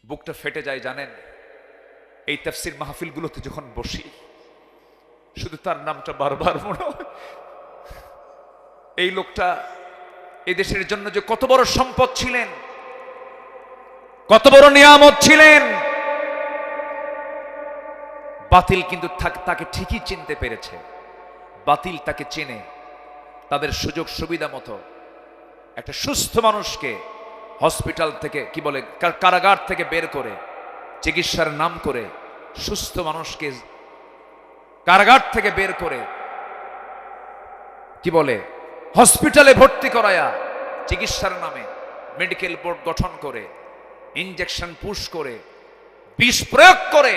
বুকটা ফেটে যায় জানেন। এই তাফসীর মাহফিলগুলোতে যখন বসি শুধু তার নামটা বারবার মনে হয়। এই লোকটা এই দেশের জন্য যে কত বড় সম্পদ ছিলেন, কত বড় নিয়ামত ছিলেন। বাতিল কিন্তু তাকে ঠিকই চিনতে পেরেছে, বাতিল তাকে চেনে। তাদের সুযোগ সুবিধা মতো একটা সুস্থ মানুষকে হসপিটাল থেকে কি বলে কারাগার থেকে বের করে চিকিৎসার নাম করে সুস্থ মানুষকে কারাগার থেকে বের করে কি বলে হসপিটালে ভর্তি করায়া চিকিৎসার নামে মেডিকেল বোর্ড গঠন করে ইনজেকশন পুশ করে বিষ প্রয়োগ করে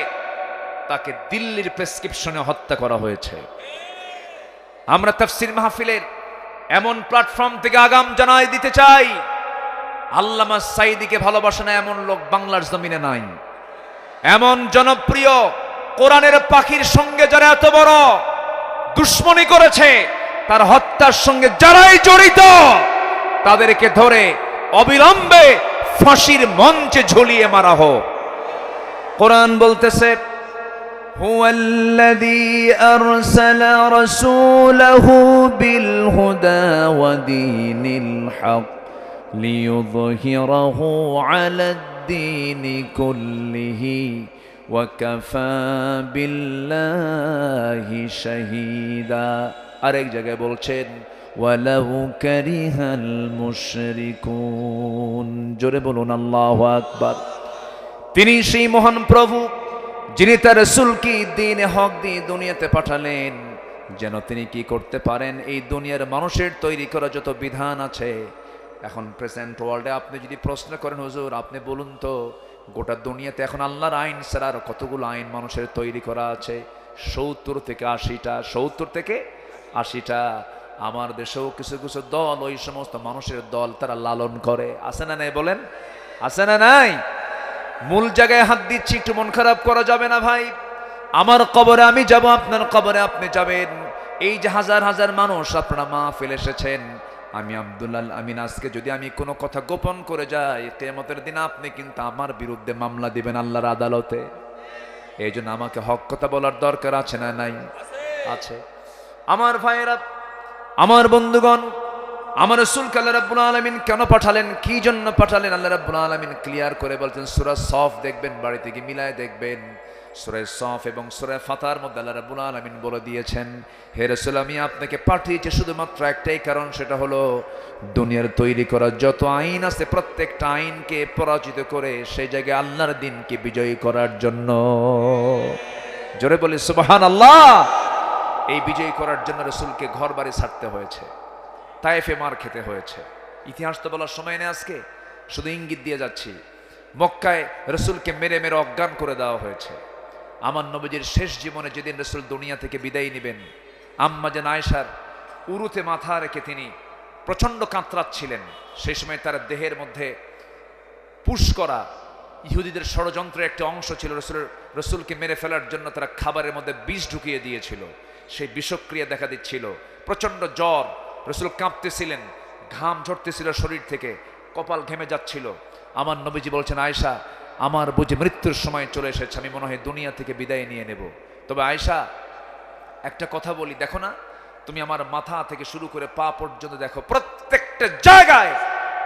তাকে দিল্লির প্রেসক্রিপশনে হত্যা করা হয়েছে। আমরা তাফসীর মাহফিলের এমন প্ল্যাটফর্ম থেকে আগাম জানাই দিতে চাই, আল্লামা সাঈদীকে ভালোবাসে না এমন লোক বাংলার জমিনে নাই। এমন জনপ্রিয় কোরআনের পাখির সঙ্গে যারা এত বড় দুশ্মনী করেছে, তার হত্যার সঙ্গে যারাই জড়িত তাদেরকে ধরে অবিলম্বে ফাঁসির মঞ্চে ঝুলিয়ে মারা হোক। কোরআন বলতেছে هو الذي أرسل رسوله بالهدى ودين الحق ليظهره على الدين كله وكفى بالله شهيدا। আরেক জায়গায় বলছেন ওয়ালাউ কারিহাল মুশরিকুন। জোরে বলুন আল্লাহু আকবার। তিনি সেই মহান প্রভু যিনি তার রাসূলকে দ্বীনে হক দিয়ে দুনিয়াতে পাঠালেন যেন তিনি কি করতে পারেন, এই দুনিয়ার মানুষের তৈরি করা যত বিধান আছে। এখন প্রেজেন্ট ওয়ার্ল্ডে আপনি যদি প্রশ্ন করেন হুজুর আপনি বলুন তো গোটা দুনিয়াতে এখন আল্লাহর আইন ছাড়া আর কতগুলো আইন মানুষের তৈরি করা আছে? 70 থেকে 80টা। 70 থেকে 80টা। আমার দেশেও কিছু কিছু দল ওই সমস্ত মানুষের দল তারা লালন করে, আছে না নাই বলেন? আছে না নাই? মূল জায়গায় হাত দিচ্ছি, একটু মন খারাপ করা যাবে না ভাই। আমার কবরে আমি যাব, আপনার কবরে আপনি যাবেন। এই যে হাজার হাজার মানুষ আপনারা মাহফিল এসেছেন, আমি আব্দুল্লাহ আমিন আজকে যদি আমি কোনো কথা গোপন করে যাই, কিয়ামতের দিন আপনি কিন্তু আমার বিরুদ্ধে মামলা দিবেন আল্লাহর আদালতে। এই জন্য আমাকে হক কথা বলার দরকার আছে না নাই? আছে। আমার ভাইয়েরা, আমার বন্ধুগণ, আমার রাসূলকে আল্লাহ রাব্বুল আলামিন কেন পাঠালেন, কি জন্য পাঠালেন, আল্লাহ রাব্বুল আলামিন ক্লিয়ার করে বলছেন। সূরা সফ দেখবেন, বাড়িতে গিয়ে মিলায় দেখবেন। সূরা সফ এবং সূরা ফাতার মধ্যে আল্লাহ রাব্বুল আলামিন বলে দিয়েছেন, হে রাসূল আমি আপনাকে পাঠিয়েছি শুধুমাত্র একটাই কারণ, সেটা হলো দুনিয়ার তৈরি করা যত আইন আছে প্রত্যেকটা আইনকে পরাজিত করে সেই জায়গায় আল্লাহর দ্বীনকে বিজয়ী করার জন্য। জোরে বলি সুবহানাল্লাহ। এই বিজয়ী করার জন্য রাসূলকে ঘর বাড়ি ছাড়তে হয়েছে, তায়েফে মার খেতে হয়েছে। ইতিহাস তো বলার সময় নেই আজকে, শুধু ইঙ্গিত দিয়ে যাচ্ছি। মক্কায় রাসূলকে মেরে মেরে অজ্ঞান করে দেওয়া হয়েছে। আমার নবীজির শেষ জীবনে যেদিন রাসূল দুনিয়া থেকে বিদায় নেবেন, আম্মা জান আয়েশার উরুতে মাথা রেখে তিনি প্রচণ্ড কাতরাচ্ছিলেন। সেই সময় তার দেহের মধ্যে পুশ করা ইহুদিদের ষড়যন্ত্রের একটা অংশ ছিল। রাসূলকে মেরে ফেলার জন্য তারা খাবারের মধ্যে বিষ ঢুকিয়ে দিয়েছিল। সেই বিষক্রিয়া দেখা দিচ্ছিল, প্রচণ্ড জ্বর, রাসূল কাঁপতেছিলেন, ঘাম ঝরতেছিল শরীর থেকে, কপাল ঘেমে যাচ্ছিল। আমার নবীজি বলছেন, আয়েশা আমার বুঝি মৃত্যুর সময় চলে এসেছে, আমি মনে হয় দুনিয়া থেকে বিদায় নিয়ে নেব। তবে আয়েশা একটা কথা বলি, দেখো না তুমি আমার মাথা থেকে শুরু করে পা পর্যন্ত দেখো, প্রত্যেকটা জায়গায়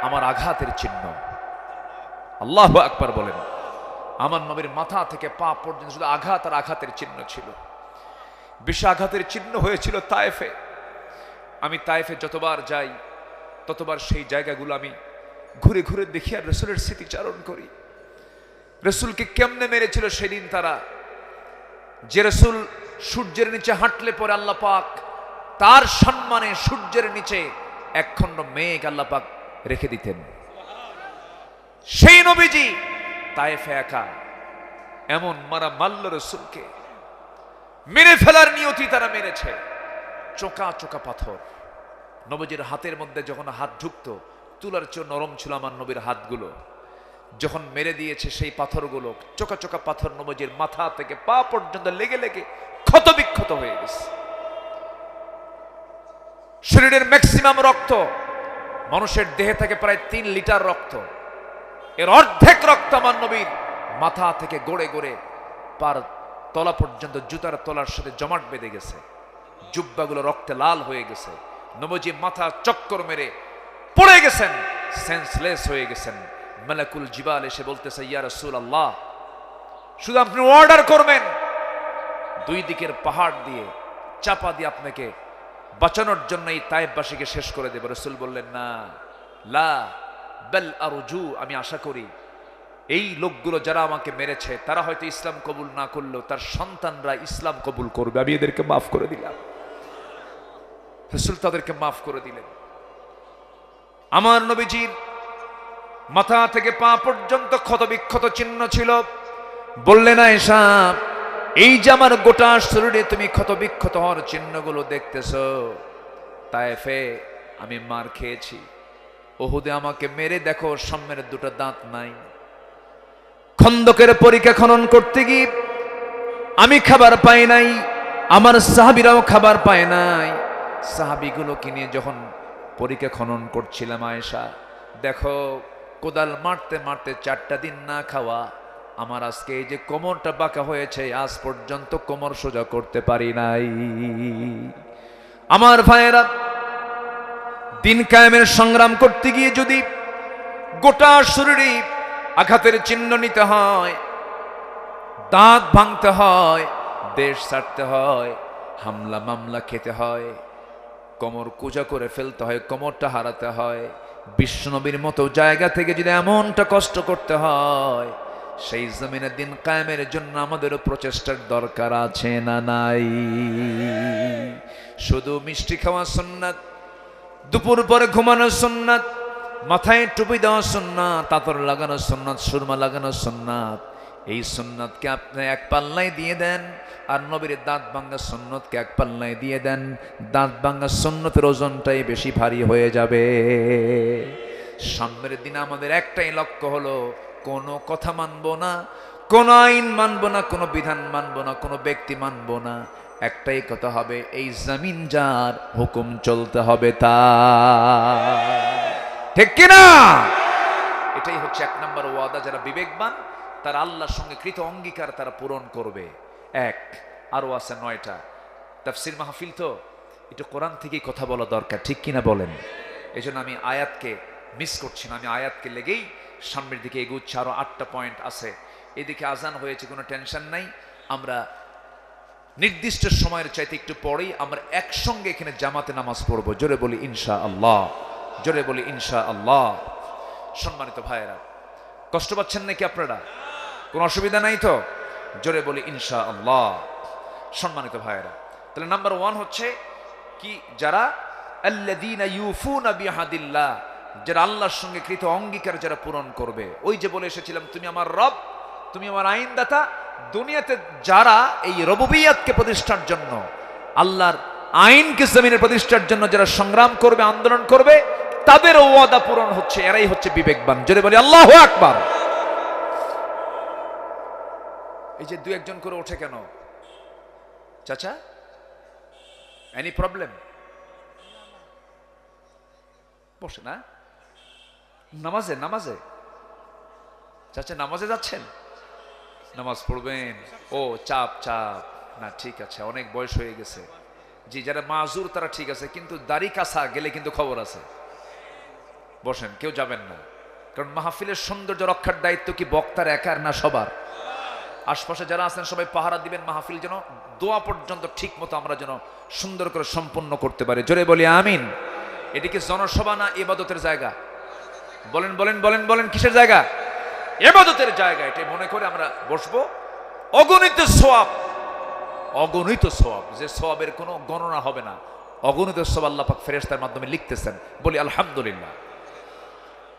আমার আঘাতের চিহ্ন। আল্লাহু আকবার বলেন। আমার নবীর মাথা থেকে পা পর্যন্ত শুধু আঘাত আর আঘাতের চিহ্ন ছিল। বিষ আঘাতের চিহ্ন হয়েছিল তায়েফে। আমি তায়েফে যতবার যাই ততবার সেই জায়গাগুলো আমি ঘুরে ঘুরে দেখি আর রাসূলের স্মৃতিচারণ করি। রাসূলকে কেমনে মেরেছিল সেদিন তারা। যে রাসূল সূর্যের নিচে হাঁটলে পরে আল্লাহ পাক তার সম্মানে সূর্যের নিচে একখণ্ড মেঘ আল্লাহ পাক রেখে দিতেন, সেই নবীজি তায়েফে একা এমন মারা মারল রাসূলকে, মেরে ফেলার নিয়তি তারা মেরেছে। চোকা চোকা পাথর নবীজির হাতের মধ্যে যখন হাত ঢুকতো, তুলার চেয়ে নরম ছিল আমার নবীর হাতগুলো। যখন মেরে দিয়েছে সেই পাথরগুলো, চোকা চোকা পাথর নবীজির মাথা থেকে পা পর্যন্ত লেগে লেগে ক্ষত বিক্ষত হয়ে গেছে। শরীরের ম্যাক্সিমাম রক্ত, মানুষের দেহে থাকে প্রায় 3 লিটার রক্ত, এর অর্ধেক রক্ত আমার নবীর মাথা থেকে গড়ে গড়ে পার তলা পর্যন্ত জুতার তলার সাথে জমাট বেঁধে গেছে, জুব্বাগুলো রক্তে লাল হয়ে গেছে। নবীজি মাথা চক্কর মেরে পড়ে গেছেন, সেন্সলেস হয়ে গেছেন। মালাকুল জিবাল এসে বলতেছে, ইয়া রাসূলুল্লাহ, শুধু আপনি অর্ডার করবেন, দুই দিকের পাহাড় দিয়ে চাপা দিয়ে আপনাকে বাঁচানোর জন্য এই তায়েফবাসীকে শেষ করে দেব। রাসূল বললেন, না, লা বাল আরজু, আমি আশা করি এই লোকগুলো যারা আমাকে মেরেছে তারা হয়তো ইসলাম কবুল না করলেও তার সন্তানরা ইসলাম কবুল করবে, আমি এদেরকে মাফ করে দিলাম। রাসূল তাদেরকে মাফ করে দিলেন। আমার নবীজির মাথা থেকে পা পর্যন্ত ক্ষতবিক্ষত চিহ্ন ছিল। বললেন, আয়েশা, এই যে আমার গোটা শরীরে তুমি ক্ষতবিক্ষত হওয়ার চিহ্নগুলো দেখতেছ, তায়েফে আমি মার খেয়েছি, উহুদে আমাকে মেরে দেখো সামনের দুটো দাঁত নাই। খন্দকের পরীক্ষা খনন করতে গিয়ে আমি খাবার পাই নাই, আমার সাহাবীরাও খাবার পায় নাই। সাহাবীগুলোকে নিয়ে যখন পরীক্ষা খনন করছিলাম, আয়েশা দেখো কোদাল মারতে মারতে 4টা দিন না খাওয়া, আমার আজকে এই যে কোমরটা বাঁকা হয়েছে, আজ পর্যন্ত কোমর সোজা করতে পারি নাই। আমার ভাইয়েরা, দিন কায়েমের সংগ্রাম করতে গিয়ে যদি গোটা শরীরে আঘাতের চিহ্ন নিতে হয়, দাঁত ভাঙতে হয়, দেশ ছাড়তে হয়, হামলা মামলা খেতে হয়, কোমর কুজা করে ফেলতে হয়, কোমরটা হারাতে হয়, বিশ্বনবীর মতো জায়গা থেকে যদি এমনটা কষ্ট করতে হয়, সেই জমিনে দিন কায়েমের জন্য আমাদেরও প্রচেষ্টার দরকার আছে না নাই? শুধু মিষ্টি খাওয়া সুন্নাত, দুপুর পরে ঘুমানো সুন্নাত, মাথায় টুপি দেওয়া সুন্নাত, আতর লাগানো সুন্নাত, সুরমা লাগানো সুন্নাত, এই সুন্নাতকে আপনি এক পাল্লায় দিয়ে দেন, আর নবীর দাঁত ভাঙ্গা সুন্নতকে এক পাল্লায় দিয়ে দেন, দাঁত ভাঙ্গা সুন্নতের ওজনটাই বেশি ভারী হয়ে যাবে। সামনের দিনে আমাদের একটাই লক্ষ্য হলো, কোনো কথা মানবো না, কোনো আইন মানবো না, কোনো বিধান মানবো না, কোনো ব্যক্তি মানবো না, একটাই কথা হবে, এই জমিন যার হুকুম চলতে হবে তা, ঠিক কিনা? এটাই হচ্ছে 1 নম্বর ওয়াদা। যারা বিবেকবান তারা আল্লাহর সঙ্গে কৃত অঙ্গীকার তারা পূরণ করবে। আরো আছে 9টা। তাফসীর মাহফিল তো একটু কোরআন থেকেই কথা বলা দরকার, ঠিক কিনা বলেন? এই জন্য আমি আয়াতকে মিস করছি না, আমি আয়াতকে লেগেই সামনের দিকে এগুচ্ছি। আরো 8টা পয়েন্ট আছে। এদিকে আজান হয়েছে, কোনো টেনশন নাই। আমরা নির্দিষ্ট সময়ের চাইতে একটু পরেই আমরা একসঙ্গে এখানে জামাতে নামাজ পড়বো। জোরে বলি ইনশাআল্লাহ, জোরে বলি ইনশাআল্লাহ। সম্মানিত ভাইয়েরা, কষ্ট পাচ্ছেন নাকি আপনারা? কোনো অসুবিধা নাই তো? জোরে বলি ইনশাআল্লাহ। সম্মানিত ভাইয়েরা, তাহলে নাম্বার 1 হচ্ছে কি, যারা আল্লাযীনা ইউফুনা বিআহদিল্লাহ, যারা আল্লাহর সঙ্গে কৃত অঙ্গীকার যারা পূরণ করবে। ওই যে বলে এসেছিলাম, তুমি আমার রব, তুমি আমার আইনদাতা। দুনিয়াতে যারা এই রুবুবিয়্যাতকে প্রতিষ্ঠার জন্য, আল্লাহর আইনকে জমিনের প্রতিষ্ঠার জন্য যারা সংগ্রাম করবে, আন্দোলন করবে, তাদের ওয়াদা পূরণ হচ্ছে, এরাই হচ্ছে বিবেকবান। জোরে বলি আল্লাহু আকবার। এই যে 2-1 করে ওঠে কেন চাচা? Any problem? বসে না নামাজে, নামাজে চাচা, নামাজে যাচ্ছেন, নামাজ পড়বেন। ও চাপ চাপ না, ঠিক আছে, অনেক বয়স হয়ে গেছে। জি, যারা মাজুর তারা ঠিক আছে, কিন্তু দাড়ি কাছা গেলে কিন্তু খবর আছে। বসেন, কেউ যাবেন না, কারণ মাহফিলের সৌন্দর্য রক্ষার দায়িত্ব কি বক্তার একার না সবার? আশপাশে যারা আছেন সবাই পাহারা দিবেন, মাহফিল যেন দোয়া পর্যন্ত ঠিক মতো আমরা যেন সুন্দর করে সম্পন্ন করতে পারি। জোরে বলি আমিন। এদিকে জনসভা না ইবাদতের জায়গা? বলেন বলেন বলেন বলেন, কিসের জায়গা? ইবাদতের জায়গা। এটাই মনে করে আমরা বসবো। অগণিত সওয়াব, অগণিত সওয়াব, যে সওয়াবের কোনো গণনা হবে না, অগণিত সওয়াব আল্লাহ পাক ফেরেশতার মাধ্যমে লিখতেছেন। বলি আলহামদুলিল্লাহ।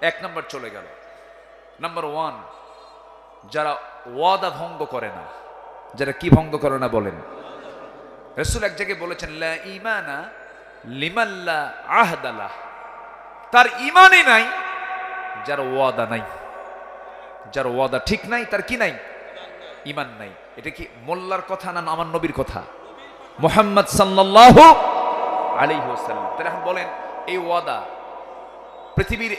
1 নম্বর চলে গেল। নাম্বার 1, যারা ওয়াদা ভঙ্গ করে না। যারা কি ভঙ্গ করে না বলেন? রাসূল এক জায়গায় বলেছেন, লা ঈমানা লিমান লা আহদা লাহ, তার ঈমানই নাই যার ওয়াদা নাই। যার ওয়াদা ঠিক নাই তার কি নাই? ঈমান নাই। এটা কি মোল্লার কথা না আমার নবীর কথা? মুহাম্মদ সাল্লাল্লাহু আলাইহি ওয়াসাল্লাম। তাহলে এখন বলেন, এই ওয়াদা পৃথিবীর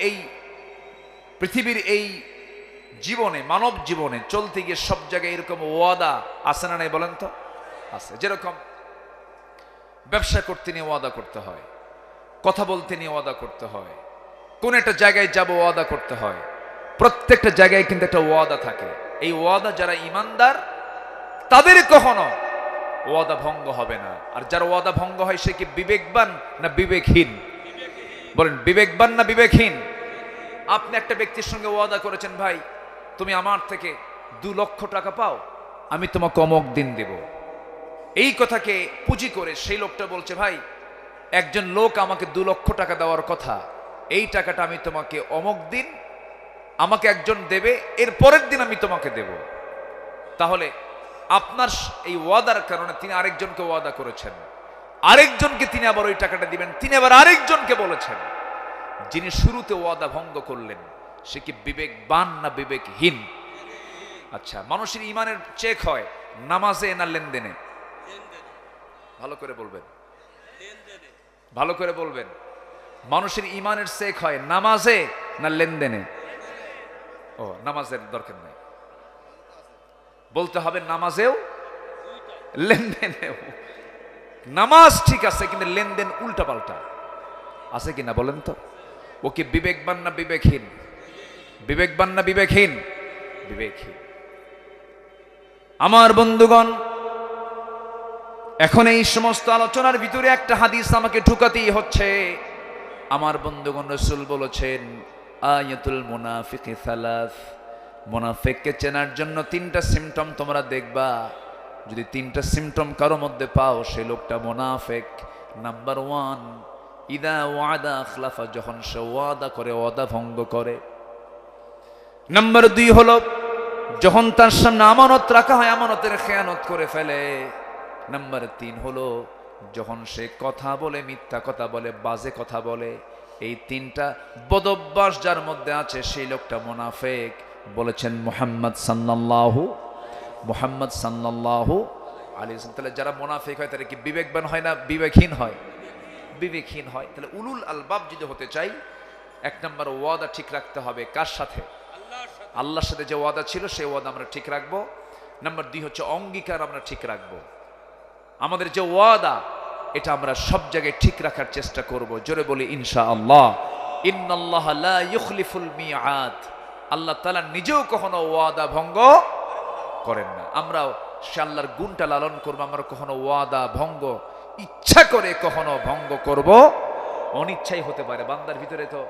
এই জীবনে, মানব জীবনে চলতে গিয়ে সব জায়গায় এরকম ওয়াদা আছে না নাই বলেন তো? আছে। যেরকম ব্যবসা করতে নিয়ে ওয়াদা করতে হয়, কথা বলতে নিয়ে ওয়াদা করতে হয়, কোন একটা জায়গায় যাব ওয়াদা করতে হয়। প্রত্যেকটা জায়গায় কিন্তু একটা ওয়াদা থাকে। এই ওয়াদা যারা ইমানদার তাদের কখনো ওয়াদা ভঙ্গ হবে না। আর যার ওয়াদা ভঙ্গ হয় সে কি বিবেকবান না বিবেকহীন? বলেন, বিবেকবান না বিবেকহীন? আপনি একটা ব্যক্তির সঙ্গে ওয়াদা করেছেন, ভাই তুমি আমার থেকে 2 লক্ষ টাকা পাও, আমি তোমাকে অমুক দিন দেব। এই কথাকে পুঁজি করে সেই লোকটা বলছে, ভাই একজন লোক আমাকে 2 লক্ষ টাকা দেওয়ার কথা, এই টাকাটা আমি তোমাকে অমুক দিন আমাকে একজন দেবে, এর পরের দিন আমি তোমাকে দেব। তাহলে আপনার এই ওয়াদার কারণে তিনি আরেকজনকে ওয়াদা করেছেন, আরেকজনকে তিনি আবার ওই টাকাটা দিবেন, তিনি আবার আরেকজনকে বলেছেন। যিনি শুরুতে ওয়াদা ভঙ্গ করলেন সে কি বিবেকবান না বিবেকহীন? আচ্ছা, মানুষের ইমানের চেক হয় নামাজে না লেনদেনে? ভালো করে বলবেন, ভালো করে বলবেন। মানুষের ইমানের চেক হয় নামাজে না লেনদেনে? ও, নামাজের দরকার নাই, বলতে হবে নামাজেও লেনদেনেও। নামাজ ঠিক আছে, কিন্তু লেনদেন উল্টা পাল্টা আছে কিনা বলেন তো? ও কি বিবেকবান না বিবেকহীন? বিবেকবান না বিবেকহীন? বিবেকহীন। আমার বন্ধুগণ, এখন এই সমস্ত আলোচনার ভিতরে একটা হাদিস আমাকে ঢুকাতেই হচ্ছে। আমার বন্ধুগণ, রাসূল বলেছেন আয়াতুল মুনাফিকি সালাস, মুনাফিককে চেনার জন্য 3টা সিমটম তোমরা দেখবা। যদি 3টা সিমটম কারো মধ্যে পাও সেই লোকটা মুনাফিক। নাম্বার 1, ইদা ওয়াদা আখলাফা, যখন সে ওয়াদা করে ওয়াদা ভঙ্গ করে। নাম্বার 2 হলো যখন তার সামনে আমানত রাখা হয় আমানতের খেয়ানত করে ফেলে। নাম্বার 3 হলো যখন সে কথা বলে মিথ্যা কথা বলে, বাজে কথা বলে। এই 3টা বদঅভ্যাস যার মধ্যে আছে সেই লোকটা মুনাফিক। বলেছেন মুহাম্মদ সাল্লাল্লাহু আলাইহি ওয়াসাল্লাম। তাহলে যারা মুনাফিক হয় তারা কি বিবেকবান হয় না বিবেকহীন হয়? বিবেকহীন হয়। তাহলে উলুল আলবাব যদি হতে চাই, 1 নম্বর ওয়াদা ঠিক রাখতে হবে। কার সাথে? আল্লাহর সাথে যে ওয়াদা ছিল সেই ওয়াদা আমরা ঠিক রাখবো। নাম্বার 2 হচ্ছে অঙ্গীকার আমরা ঠিক রাখবো। আমাদের যে ওয়াদা এটা আমরা সব জায়গায় ঠিক রাখার চেষ্টা করব। জোরে বলি ইনশাআল্লাহ। ইন্নাল্লাহা লা ইউখলিফুল মিআদ, আল্লাহ তাআলা নিজেও কখনো ওয়াদা ভঙ্গ করেন না। আমরা সে আল্লাহর গুণটা লালন করব। আমরা কখনো ওয়াদা ভঙ্গ ইচ্ছা করে কখনো ভঙ্গ করব, অনিচ্ছাই হতে পারে। বান্দার ভিতরে তো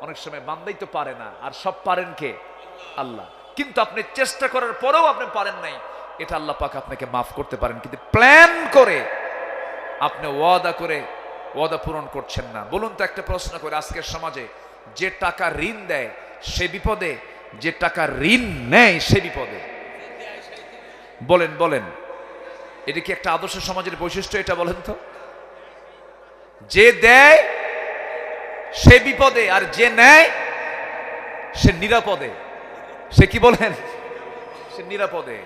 অনেক সময় বান্দাই তো পারে না, আর সব পারেন কে? আল্লাহ। কিন্তু আপনি চেষ্টা করার পরেও আপনি পারেন নাই, এটা আল্লাহ পাক আপনাকে মাফ করতে পারেন। কিন্তু প্ল্যান করে আপনি ওয়াদা করে ওয়াদা পূরণ করছেন না। বলুন তো, একটা প্রশ্ন করে, আজকের সমাজে যে টাকা ঋণ দেয় সে বিপদে, যে টাকা ঋণ নেয় সে বিপদে। বলেন বলেন, এটা কি একটা আদর্শ সমাজের বৈশিষ্ট্য? এটা বলেন তো। যে দেয় সে বিপদে, আর যে নেয় সে নিরাপদে। সে কি বলেন? সে নিরাপদে।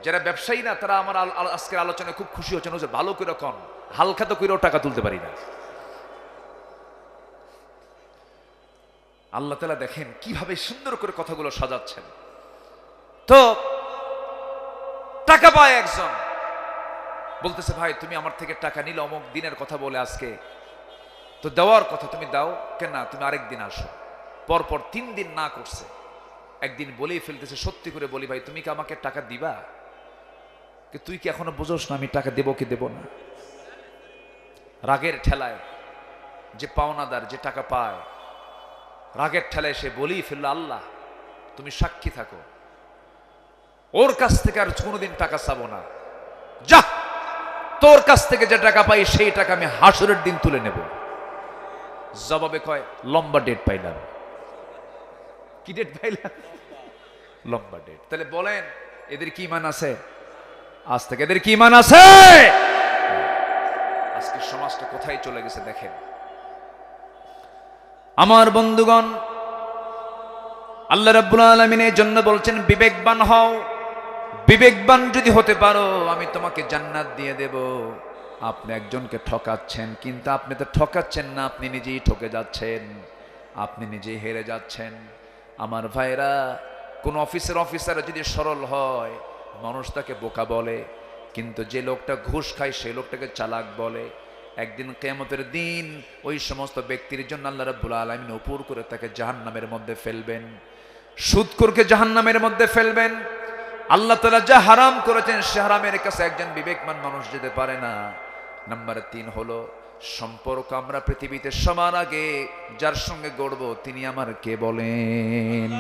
যারা ব্যবসায়ী না তারা আমার আজকের আলোচনায় খুব খুশি হচ্ছেন। ভালো করে কন, হালকা তো করেও টাকা তুলতে পারি না। আল্লাহ তাআলা দেখেন কিভাবে সুন্দর করে কথাগুলো সাজাচ্ছেন। তো টাকা পায় একজন, বলতেছে ভাই তুমি আমার থেকে টাকা নিলে অমুক দিনের কথা বলে, আজকে তো দেওয়ার কথা, তুমি দাও কেন? না, তুমি আরেকদিন আসো। পরপর 3 দিন না করছে, একদিন বলেই ফেলতেছে, সত্যি করে বলি ভাই তুমি কি আমাকে টাকা দিবা? তুই কি এখনো বুঝোস না আমি টাকা দেবো কি দেব না? রাগের ঠেলায় যে পাওনাদার, যে টাকা পায়, রাগের ঠেলায় সে বলেই ফেলল, আল্লাহ তুমি সাক্ষী থাকো, ওর কাছ থেকে আর কোনোদিন টাকা চাবো না। যা, তোর কাছ থেকে যে টাকা পাই সেই টাকা আমি হাসরের দিন তুলে নেব। জবাবে কয়, লম্বা ডেট পাইলাম। কি ডেট পাইলাম? লম্বা ডেট। তাহলে বলেন এদের কি ইমান আছে? আজ থেকে এদের কি ইমান আছে? আজকে সমাজটা কোথায় চলে গেছে দেখেন। আমার বন্ধুগণ, আল্লাহ রাব্বুল আলামিন এর জন্য বলছেন বিবেকবান হও। বিবেকবান যদি হতে পারো আমি তোমাকে জান্নাত দিয়ে দেব। আপনি একজনকে ঠকাচ্ছেন, কিন্তু আপনি তো ঠকাচ্ছেন না, আপনি নিজেই ঠকে যাচ্ছেন, আপনি নিজেই হেরে যাচ্ছেন। আমার ভাইরা, কোন অফিসার যদি সরল হয় মানুষ তাকে বোকা বলে, কিন্তু যে লোকটা ঘুষ খায় সেই লোকটাকে চালাক বলে। একদিন কিয়ামতের দিন ওই সমস্ত ব্যক্তির জন্য আল্লাহ রাব্বুল আলামিন উপর করে তাকে জাহান্নামের মধ্যে ফেলবেন, সুদখোরকে জাহান্নামের মধ্যে ফেলবেন। আল্লাহ তাআলা যা হারাম করেছেন সে হারামের কাছে একজন বিবেকমান মানুষ যেতে পারে না। নাম্বার 3 হলো সম্পর্ক আমরা পৃথিবীতে সবার আগে যার সঙ্গে গড়ব তিনি আমার কে বলেন?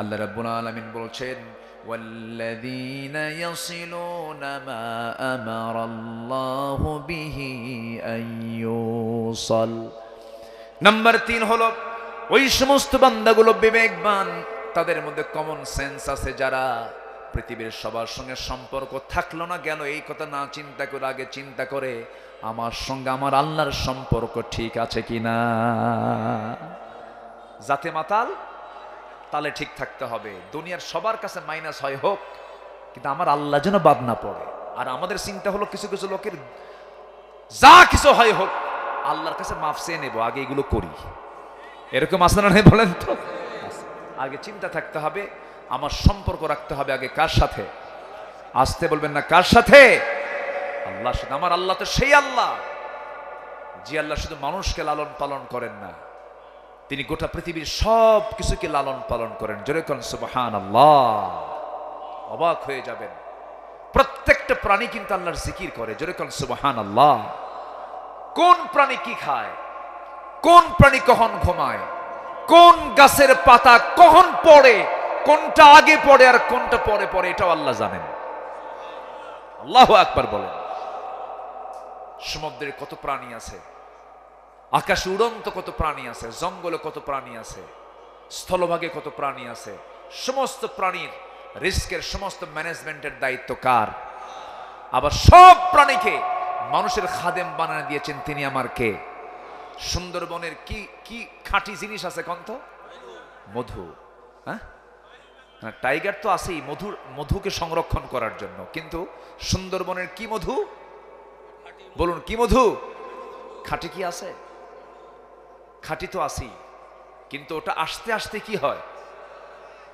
আল্লাহ রাব্বুল আলামিন বলছেন والذين يصلون ما أمر الله به أن يوصل। নাম্বার 3 হলো ওই সমস্ত বান্দাগুলো বিবেকবান, তাদের মধ্যে কমন সেন্স আছে, যারা পৃথিবীর সবার সঙ্গে সম্পর্ক থাকলো না গেল এই কথা না চিন্তা করে আগে চিন্তা করে আমার সঙ্গে আমার আল্লাহর সম্পর্ক ঠিক আছে কিনা। যাতে মাতাল তাহলে ঠিক থাকতে হবে, দুনিয়ার সবার কাছে মাইনাস হয় হোক, কিন্তু আমার আল্লাহ যেন বাদ না পড়ে। আর আমাদের চিন্তা হলো কিছু কিছু লোকের যা কিছু হয় হোক আল্লাহর কাছে মাফ চেয়ে নেব, আগে এগুলো করি। এরকম আসে না নেই বলেন তো? আগে চিন্তা থাকতে হবে, আমার সম্পর্ক রাখতে হবে আগে কার সাথে? আসতে বলবেন না, কার সাথে? আল্লাহর সাথে। আমার আল্লাহ তো সেই আল্লাহ যে আল্লাহ শুধু মানুষকে লালন পালন করেন না, তিনি গোটা পৃথিবীর সব কিছুকে লালন পালন করেন। জোরে কোন সুবহানাল্লাহ। অবাক হয়ে যাবেন, প্রত্যেকটা প্রাণী কিন্তু আল্লাহর জিকির করে। জোরে কোন সুবহানাল্লাহ। কোন প্রাণী কি খায়, কোন প্রাণী কখন ঘুমায়, কোন গাছের পাতা কখন পড়ে, কোনটা আগে পড়ে আর কোনটা পরে পড়ে, এটাও আল্লাহ জানেন। আল্লাহু আকবার বলেন। সমুদ্রে কত প্রাণী আছে, আকাশে উড়ন্ত কত প্রাণী আছে, জঙ্গলে কত প্রাণী আছে, স্থলভাগে কত প্রাণী আছে। সমস্ত প্রাণীর রিস্কের সমস্ত ম্যানেজমেন্টের দায়িত্ব কার? আবার সব প্রাণীকে মানুষের খাদেম বানিয়ে দিয়েছেন তিনি আমার কে? সুন্দরবনের কি কি খাঁটি জিনিস আছে কন্ত? মধু। হ্যাঁ, টাইগার তো আছেই মধুকে সংরক্ষণ করার জন্য, কিন্তু সুন্দরবনের কি মধু বলুন? কি মধু? খাঁটি কি আছে? খাঁটি তো আছেই, কিন্তু ওটা আস্তে আস্তে কি হয়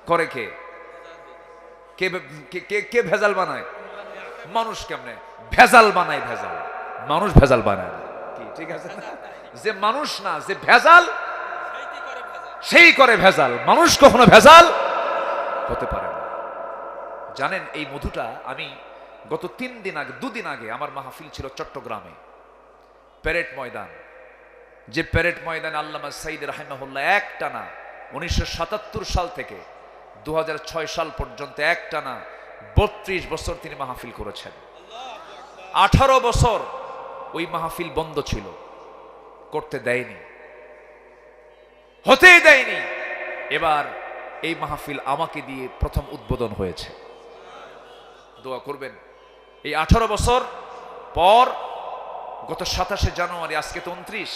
করে কে? কে ভেজাল বানায়? মানুষ। কেমনে ভেজাল বানায়? ভেজাল মানুষ ভেজাল বানায় না। কি ঠিক আছে না? যে মানুষ না, যে ভেজাল সেই করে ভেজাল, মানুষ কখনো ভেজাল হতে পারে না। জানেন এই মধুটা আমি গত 2 দিন আগে আমার মাহফিল ছিল চট্টগ্রামে, প্যারেড ময়দান। যে প্যারেড ময়দানে আল্লামা সাইদ রাহিমাহুল্লাহ একটানা 1977 সাল থেকে 2006 সাল পর্যন্ত একটানা 32 বছর তিনি মাহফিল করেছেন। 18 বছর ওই মাহফিল বন্ধ ছিল, করতে দেয়নি, হতেই দেয়নি। এবার এই মাহফিল আমাকে দিয়ে প্রথম উদ্বোধন হয়েছে। দোয়া করবেন। এই 18 বছর পর গত 27 জানুয়ারি, আজকে তো 29,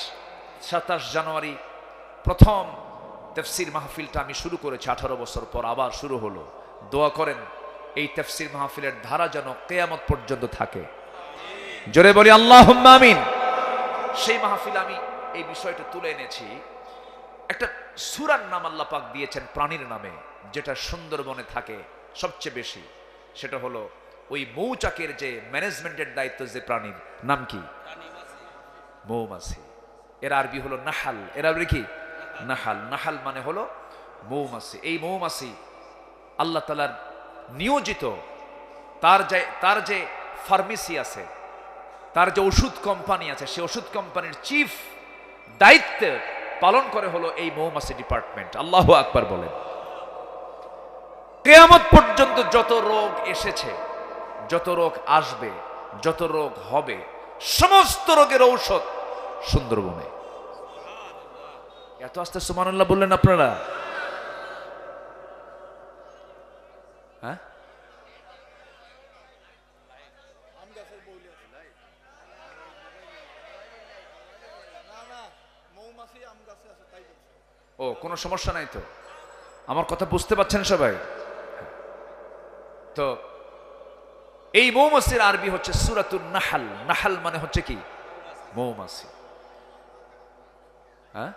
27 জানুয়ারি প্রথম তাফসীর মাহফিলটা আমি শুরু করেছি। 18 বছর পর আবার শুরু হলো। দোয়া করেন এই তাফসীর মাহফিলের ধারা যেন কিয়ামত পর্যন্ত থাকে। জোরে বলি আল্লাহুম্মা আমিন। সেই মাহফিল আমি এই বিষয়টা তুলে এনেছি। একটা সূরার নাম আল্লাহ পাক দিয়েছেন প্রাণীর নামে, যেটা সুন্দরবনে থাকে সবচেয়ে বেশি, সেটা হলো ওই মৌচাকের যে ম্যানেজমেন্টের দায়িত্ব, যে প্রাণীর নাম কি? মৌমাছি। এর আরবি হলো নাহাল। এর আরবি কি? নাহাল। নাহাল মানে হলো মৌমাছি। এই মৌমাছি আল্লাহ তাআলার নিয়োজিত, তার যে ফার্মেসি আছে, তার যে ওষুধ কোম্পানি আছে, সেই ওষুধ কোম্পানির চিফ দায়িত্ব পালন করে হলো এই মৌমাছি ডিপার্টমেন্ট। আল্লাহু আকবার বলেন। কিয়ামত পর্যন্ত যত রোগ এসেছে, যত রোগ আসবে, যত রোগ হবে, সমস্ত রোগের ঔষধ সুন্দরবনে। এত আস্তে সুবহানাল্লাহ বললেন আপনারা? হ্যাঁ, ও কোনো সমস্যা নাই তো? আমার কথা বুঝতে পারছেন সবাই? তো এই মৌমাছির আরবি হচ্ছে সূরাতুন নাহাল। নাহাল মানে হচ্ছে কি? মৌমাছি। হ্যাঁ,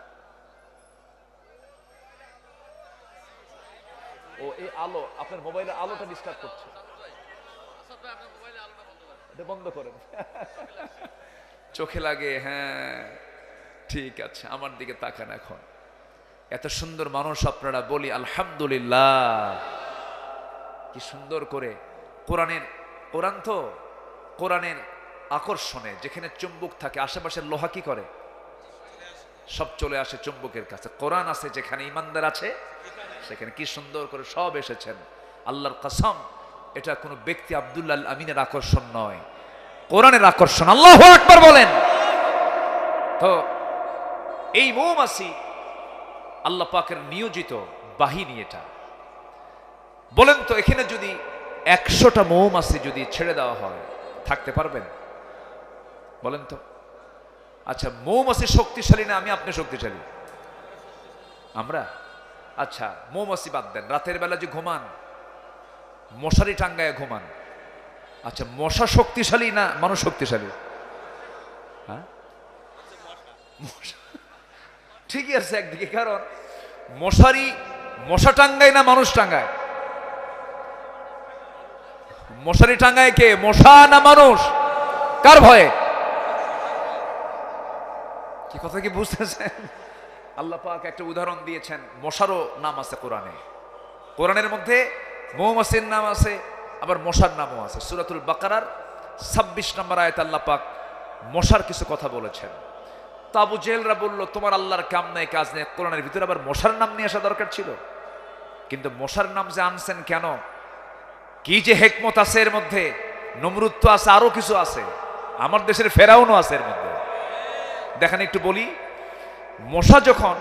ও এই আলো, আপনার মোবাইলের আলোটা ডিস্টার্ব করছে, এটা বন্ধ করেন। চোখে লাগে, হ্যাঁ ঠিক আছে, আমার দিকে তাকান। এখন এত সুন্দর মানুষ আপনারা, বলি আলহামদুলিল্লাহ। কি সুন্দর করে কোরআন তো কোরআনের আকর্ষণে যেখানে চুম্বক থাকে আশেপাশের লোহা কি করে, সব চলে আসে চুম্বকের কাছে। কোরআন আছে যেখানে ইমানদার আছে সেখানে কি সুন্দর করে সব এসেছেন। আল্লাহর কসম, এটা কোনো ব্যক্তি আব্দুল্লাহ আল আমিনের আকর্ষণ নয়, কোরআনের আকর্ষণ। আল্লাহু আকবার বলেন। তো এই মৌমাছি আল্লাহ পাকের নিয়োজিত বাহিনী। এটা বলেন তো, এখানে যদি 100টা মৌমাছি যদি ছেড়ে দেওয়া হয় থাকতে পারবেন? বলেন তো। আচ্ছা, মৌমাছি শক্তিশালী না আমি আপনি শক্তিশালী? আমরা। আচ্ছা, মৌমাছি বাদ দেন, রাতের বেলা যে ঘুমান মশারি টাঙ্গায় ঘুমান, আচ্ছা মশা শক্তিশালী না মানুষ শক্তিশালী? হ্যাঁ ঠিকই আছে একদিকে, কারণ মশা টাঙ্গায় না মানুষ টাঙ্গায়? মশারি টাঙ্গায় কে, মশা না মানুষ? কার ভয়ে? কি কথা কি বুঝতেছেন? আল্লাহ পাক একটা উদাহরণ দিয়েছেন, মশারও নাম আছে কোরআনে। কোরআনের মধ্যে মৌমাছির নাম আছে, আবার মশার নামও আছে। সূরাতুল বাকারার 26 নম্বর আয়াতে আল্লাহ পাক মশার কিছু কথা বলেছেন। তো আবু জেহেলরা বলল, তোমার আল্লাহর কাম নাই কাজ নেই, কোরআনের ভিতরে আবার মশার নাম নিয়ে আসা দরকার ছিল। কিন্তু মশার নাম যে আনছেন কেন, কি যে হিকমত আছে এর মধ্যে। নমরুদ তো আছে, আরো কিছু আছে, আমার দেশের ফেরাউনও আছে এর মধ্যে। দেখেন একটু বলি, মশা যখন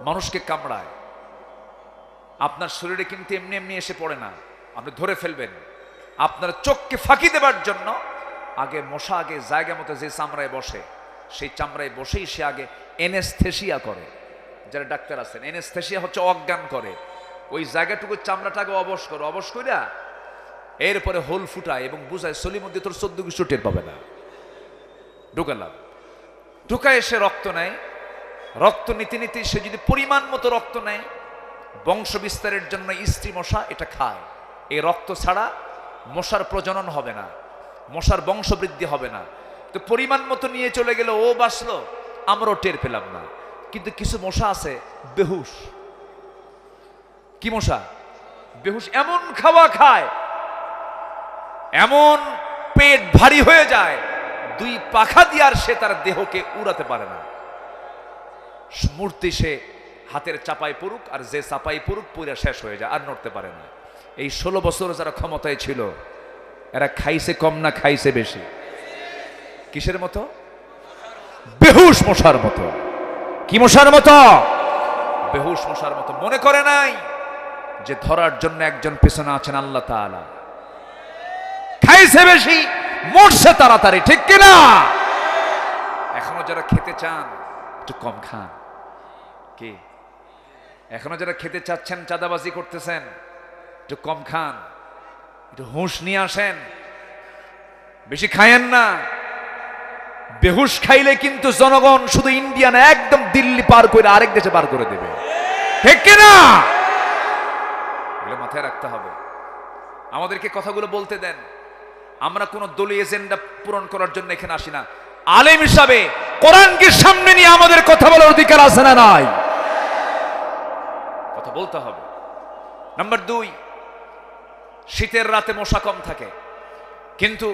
মানুষকে কামড়ায় আপনার শরীরে কিন্তু এমনি এমনি এসে পড়ে না, আপনি ধরে ফেলবেন। আপনার চোখকে ফাঁকি দেবার জন্য মশা আগে জায়গা মতো যে চামড়ায় বসে, সেই চামড়ায় বসেই সে আগে এনেস্থেসিয়া করে। যারা ডাক্তার আছেন, এনেস্থেসিয়া হচ্ছে অজ্ঞান করে। ওই জায়গাটুকু চামড়াটাকে অবশ করে, অবশ কইরা এরপরে হোল ফুটায় এবং বুঝায় সলির মধ্যে তোর 14 কিছু টের পাবে না। ঢুকালাম, ঢুকায় এসে রক্ত নেয়। রক্ত নিতে নিতে সে যদি পরিমাণ মতো রক্ত নেয়, বংশ বিস্তারের জন্য স্ত্রী মশা এটা খায়। এই রক্ত ছাড়া মশার প্রজনন হবে না, মশার বংশ বৃদ্ধি হবে না। তো পরিমাণ মতো নিয়ে চলে গেল, ও বাঁচলো, আমরাও টের পেলাম না। কিন্তু কিছু মশা আছে বেহুশ। কি মশা? বেহুশ। এমন খাওয়া খায়, এমন পেট ভারী হয়ে যায়, 2 পাখা দিয়ে আর সে তার দেহকে উড়াতে পারে না। মূর্তি সে হাতের চাপাই পড়ুক, আর যে চাপাই পড়ুক পুরা শেষ হয়ে যায়, আর নড়তে পারে না। এই 16 বছর যারা ক্ষমতায় ছিল, এরা খাইছে কম না খাইছে বেশি? কিসের মতো? বেহুশ মশার মতো। কি মশার মতো? বেহুশ মশার মতো। মনে করে নাই যে ধরার জন্য একজন পেছনে আছেন আল্লাহ তাআলা। খাইছে বেশি, মরছে তাড়াতাড়ি, ঠিক কিনা? এখনো যারা খেতে চান একটু কম খান। কি এখনো যারা খেতে চাচ্ছেন, চাঁদাবাজি করতেছেন, একটু কম খান, একটু হুঁশ নিয়ে আসেন, বেশি খায়েন না। বেহুশ খাইলে কিন্তু জনগণ শুধু ইন্ডিয়া না, একদম দিল্লি পার করে আরেক দেশে পার করে দেবে, ঠিক কিনা? এগুলো মাথায় রাখতে হবে। আমাদেরকে কথাগুলো বলতে দেন। আমরা কোন দলীয় এজেন্ডা পূরণ করার জন্য এখানে আসি না। আলেম হিসাবে কোরআনকে সামনে নিয়ে আমাদের কথা বলার অধিকার আছে না নাই? কথা বলতে হবে। নাম্বার 2, শীতের রাতে মশা কম থাকে, কিন্তু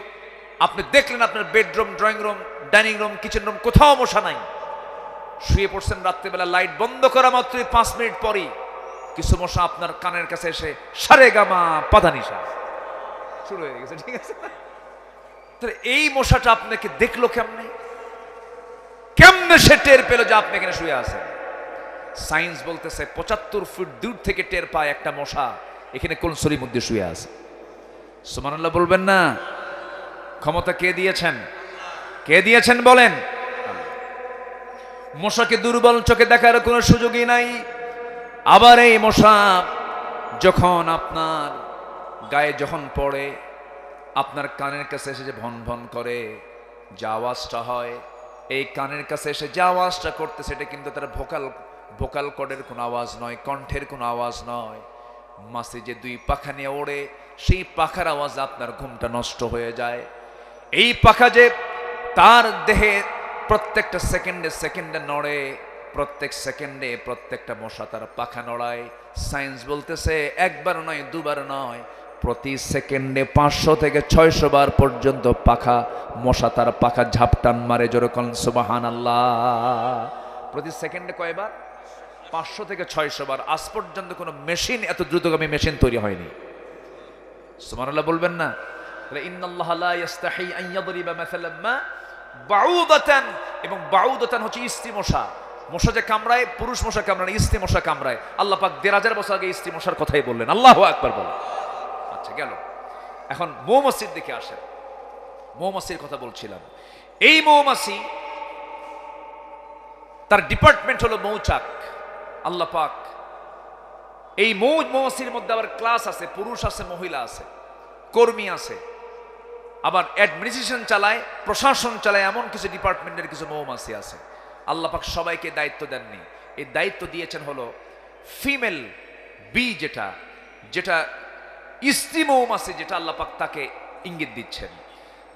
আপনি দেখলেন আপনার bedroom, drawing room, dining room, kitchen room কোথাও মশা নাই। শুয়ে পড়ছেন রাত্রেবেলা, লাইট বন্ধ করা মাত্রই 5 মিনিট পরই কিছু মশা আপনার কানের কাছে এসে সারে গামা পাদানিসা শুরু হয়ে গেছে, ঠিক আছে? তাহলে এই মশাটা আপনাকে দেখলো কেমনে? কেমনে সে টের পেল যে আপনি এখানে শুয়ে আছেন? সায়েন্স বলতেছে 75 ফুট দূর থেকে টের পায় একটা মশা এখানে কোন সলির মধ্যে শুয়ে আছে। সুবহানাল্লাহ বলবেন না? ক্ষমতা কে দিয়েছেন? কে দিয়েছেন বলেন? মশাকে দুর্বল চোখে দেখার কোনো সুযোগই নাই। আবার এই মশা যখন আপনার গায়ে যখন পড়ে, আপনার কানের কাছে এসে যে ভন ভন করে যে আওয়াজটা হয়, এই কানের কাছে এসে যে আওয়াজটা করতে, সেটা কিন্তু তার ভোকাল কর্ডের কোনো আওয়াজ নয়, কণ্ঠের কোনো আওয়াজ নয়। মাছি যে দুই পাখা নিয়ে ওড়ে, সেই পাখার আওয়াজ আপনার ঘুমটা নষ্ট হয়ে যায়। এই পাখা যে তার দেহে প্রত্যেকটা সেকেন্ডে সেকেন্ডে নড়ে, প্রত্যেক সেকেন্ডে প্রত্যেকটা মশা তার পাখা নড়ায়। সায়েন্স বলতেছে একবার নয়, দুবার নয়, প্রতি সেকেন্ডে 500 থেকে 600 বার পর্যন্ত মশা তার পাখা ঝাপটান মারে। জোরে বলুন সুবহানাল্লাহ। প্রতি সেকেন্ডে কয়বার? 500 থেকে 600 বার। আজ পর্যন্ত কোনো মেশিন, এত দ্রুতগামী মেশিন তৈরি হয়নি। সুবহানাল্লাহ বলবেন না? ইন্নাল্লাহা লা ইস্তাহি আন ইয়াদরিবা মাসালাম মা বাউদাতান, এবং বাউদাতান হচ্ছে ইস্তি মশা। মশা যে কামড়ায়, পুরুষ মশা কামড়ায়, ইস্তি মশা কামড়ায়। আল্লাহ পাক 1500 বছর আগে ইস্তি মশার কথাই বললেন। আল্লাহু আকবার বলেন। আচ্ছা গেল, এখন মৌমাছির দিকে আসেন। মৌমাছির কথা বলছিলাম। এই মৌমাছি, তার ডিপার্টমেন্ট হলো মৌচাক। আল্লাহ পাক এই মৌমাছির মধ্যে আবার ক্লাস আছে, পুরুষ আছে, মহিলা আছে, কর্মী আছে, আবার অ্যাডমিনিস্ট্রেশন চালায়, প্রশাসন চালায়, এমন কিছু ডিপার্টমেন্টের কিছু মৌমাছি আছে। আল্লাহ পাক সবাইকে দায়িত্ব দেননি। এই দায়িত্ব দিয়েছেন হলো ফিমেল বি, যেটা যেটা স্ত্রী মৌমাছি, যেটা আল্লাহ পাক তাকে ইঙ্গিত দিচ্ছেন।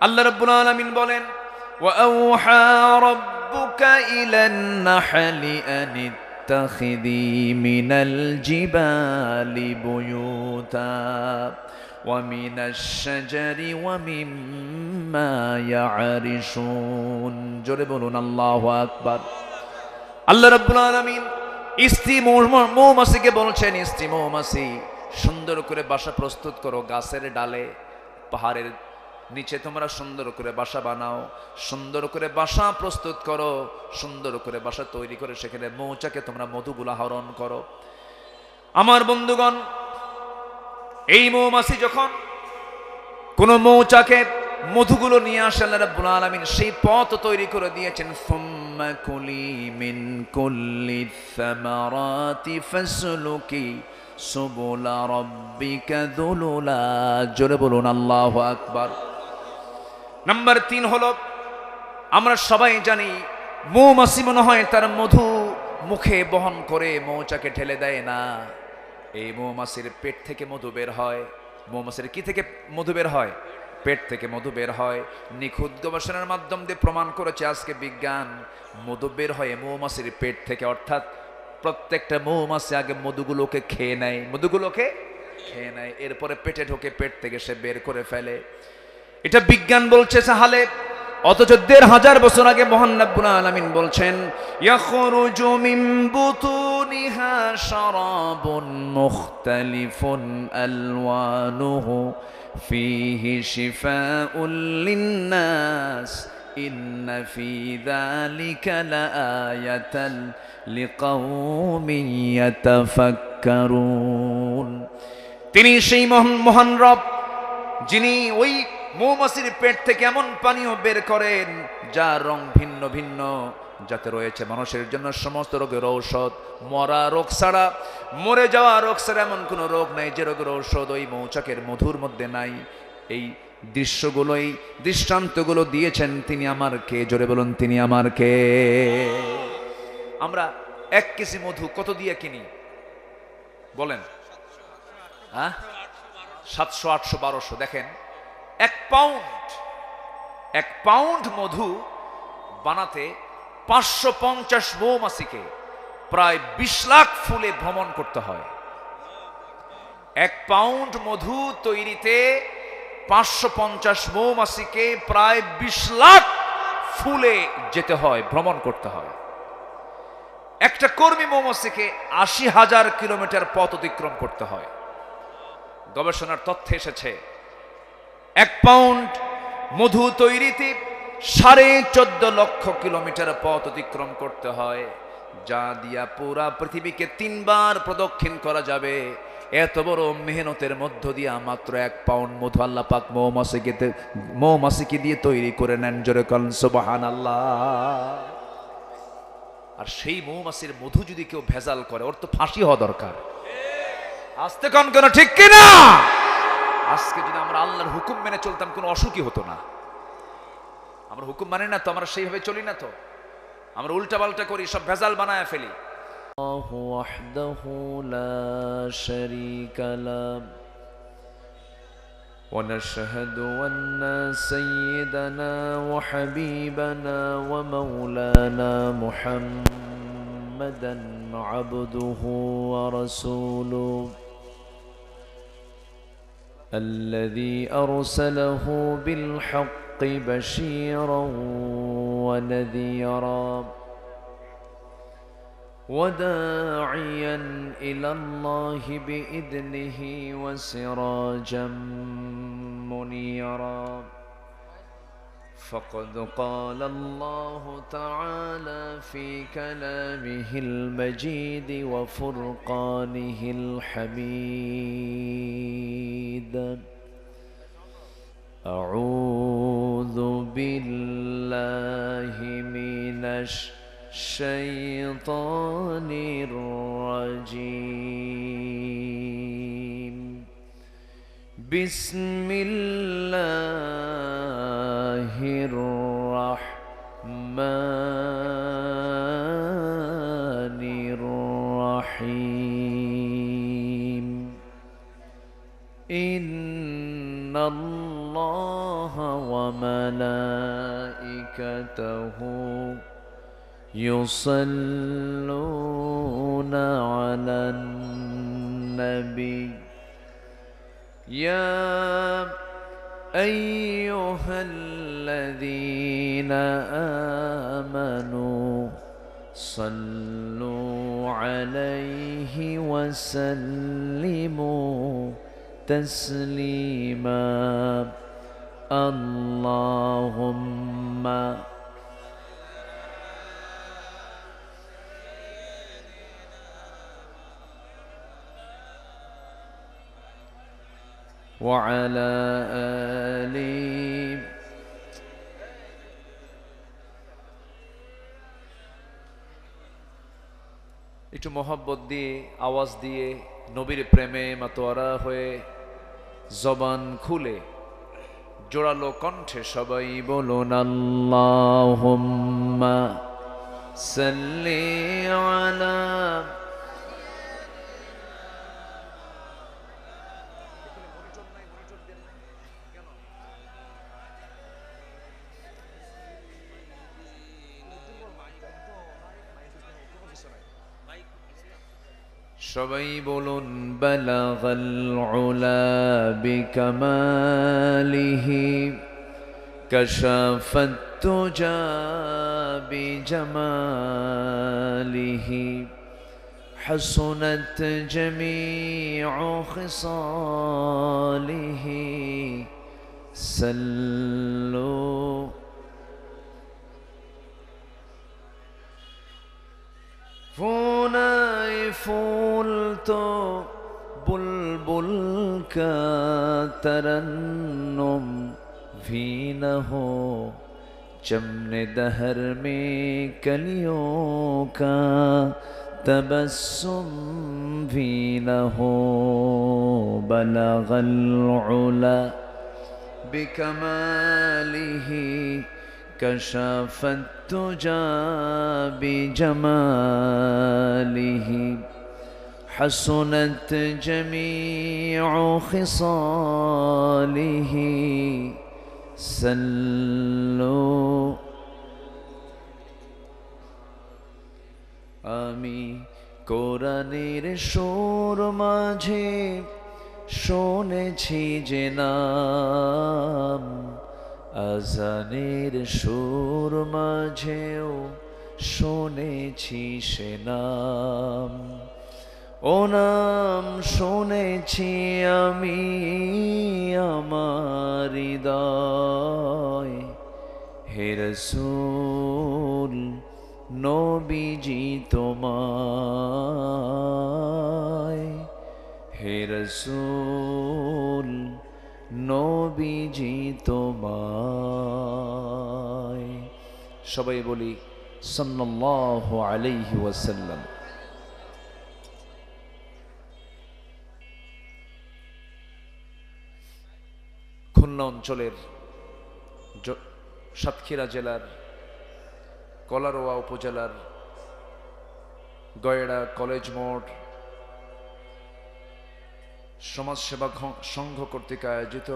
আল্লাহ রাব্বুল আলামিন বলেন, ওয়া আওহা রাব্বুকা ইলান নাহলি আন ইত্তাখিযি মিনাল জিবালি বুয়ুতা ওয়া মিনাশ শাজারি ওয়া মিম্মা ইয়ারিশুন। জোরে বলুন আল্লাহু আকবার। আল্লাহ রাব্বুল আলামিন স্ত্রী মৌমাছিকে বলছেন, স্ত্রী মৌমাছি সুন্দর করে বাসা প্রস্তুত করো, গাছের ডালে, পাহাড়ের নিচে তোমরা সুন্দর করে বাসা বানাও, সুন্দর করে বাসা প্রস্তুত করো, সুন্দর করে বাসা তৈরি করে সেখানে মৌচাকে তোমরা মধুগুলা হরণ করো। আমার বন্ধুগণ, এই মৌমাছি যখন কোন মৌচাকে মধুগুলো নিয়ে আসে, আল্লাহ রাব্বুল আলামিন সেই পথ তৈরি করে দিয়েছেন। ফুম্মা কুলি মিন কুল্লি সামারাতি ফাসলুকি সুবুলা রাব্বিকা যুলুলা। জোরে বলুন আল্লাহু আকবার। নাম্বার 3 হলো, আমরা সবাই জানি মৌমাছি মনে হয় তার মধু মুখে বহন করে মৌচাকে ঢেলে দেয় না। এই মৌমাছির পেট থেকে মধু বের হয়। মৌমাছির কি থেকে মধু বের হয়? পেট থেকে মধু বের হয়। নিখুঁত গবেষণার মাধ্যম দিয়ে প্রমাণ করেছে আজকে বিজ্ঞান, মধু বের হয় মৌমাছির পেট থেকে। অর্থাৎ প্রত্যেকটা মৌমাছি আগে মধুগুলোকে খেয়ে নেয়, এরপরে পেটে ঢোকে, পেট থেকে সে বের করে ফেলে। এটা বিজ্ঞান বলছে সাহালে, অথচ 1500 বছর আগে মহান রব্বুল আলামিন বলছেন, ইয়াখরুজু মিন বুতুনিহা শারাবুন মুখতালিফুন আলওয়ানুহু ফীহি শিফাউল লিন্নাস ইন্না ফী যালিকা লাআয়াতান লিকাওমিন ইয়াতাফাক্কারুন। তিনি সেই মহান রব, যিনি ওই মৌমাছির পেট থেকে এমন পানীয় বের করেন যার রং ভিন্ন ভিন্ন, যাতে রয়েছে মানুষের জন্য সমস্ত রোগের ঔষধ। মরা রোগ ছাড়া, মরে যাওয়া রোগ ছাড়া এমন কোনো রোগ নাই যে রোগের ঔষধ ওই মৌচাকের মধুর মধ্যে নাই। এই দৃশ্যগুলোই, দৃষ্টান্তগুলো দিয়েছেন তিনি আমার কে। জোরে বলুন তিনি আমার কে। আমরা 1 কেজি মধু কত দিয়ে কিনি বলেন? 700, 800, 1200। দেখেন, 1 পাউন্ড মধু বানাতে 550 মৌমাছিকে প্রায় 20 লাখ ফুলে ভ্রমণ করতে হয়। 1 পাউন্ড মধু তৈরিতে 550 মৌমাছিকে প্রায় 20 লাখ ফুলে যেতে হয়, ভ্রমণ করতে হয়। একটা কর্মী মৌমাছিকে 80,000 কিলোমিটার পথ অতিক্রম করতে হয়। গবেষণার তথ্যে এসেছে 1 পাউন্ড মধু তৈরিতে 14.5 লক্ষ কিলোমিটার পথ অতিক্রম করতে হয়, যা দিয়া পুরা পৃথিবীকে 3 বার প্রদক্ষিণ করা যাবে। এত বড় মেহনতের মধ্য দিয়া মাত্র 1 পাউন্ড মধু আল্লাহ পাক মৌমাছিকে দিয়ে তৈরি করে নেন। জোরে বলেন সুবহানাল্লাহ। আর সেই মৌমাছির মধু যদি কেউ ভেজাল করে, ওর তো ফাঁসি হওয়া দরকার। আস্তে কোন কেন, ঠিক কিনা? আজকে যদি আমরা আল্লাহর হুকুম মেনে চলতাম, কোনো অসুখই হতো না। আমরা হুকুম মানি না তো, আমরা সেইভাবে চলি না তো, আমরা উল্টা পাল্টা করি, সব ভেজাল বানায় ফেলি। الله وحده لا شريك له ونشهد أن سيدنا وحبيبنا ومولانا محمدا عبده ورسوله الذي أرسله بالحق بشيرا ونذيرا وداعيا إلى الله بإذنه وسراجا منيرا فقد قال الله تعالى في كلامه المجيد وفرقانه الحميد أعوذ بالله من الشيطان الرجيم بسم الله الرحمن الرحيم إن الله وملائكته يصلون على النبي يا أيها الذين آمنوا صلوا عليه وسلموا تسليما اللهم وعلى آله একটু মোহব্বত দিয়ে আওয়াজ দিয়ে নবীর প্রেমে মাতোয়ারা হয়ে জবান খুলে জোরালো কণ্ঠে সবাই বলুন আল্লাহুম্মা সাল্লি আলা সবাই বলুন বালাগাল উলা বিকামালিহি কাশাফাত তুজা বিজামালিহি হাসুনাত জামিউ খিসালিহি সাল্লু ফুনায় ফুল তো বুলবুল का तरन्नुम भी न हो चमने दहर में कलियों का तबस्सुम भी न हो बलगल उला बिकमालिही कशफत तुजा बिजमालिही حسنت جميع خصاله صلوا আমি কোরআনের সুর মাঝে শুনেছি যে নাম আজানের সুর মাঝেও শুনেছি সে নাম ও নাম শুনেছি আমি আমার হৃদয় হে রাসূল নবীজি তোমায় হে রাসূল নবীজি তোমায় সবাই বলি সাল্লাল্লাহু আলাইহি ওয়াসাল্লাম। খুলনা অঞ্চলের সাতক্ষীরা জেলার কলারোয়া উপজেলার গয়ড়া কলেজ মোড় সমাজসেবা সংঘ কর্তৃক আয়োজিত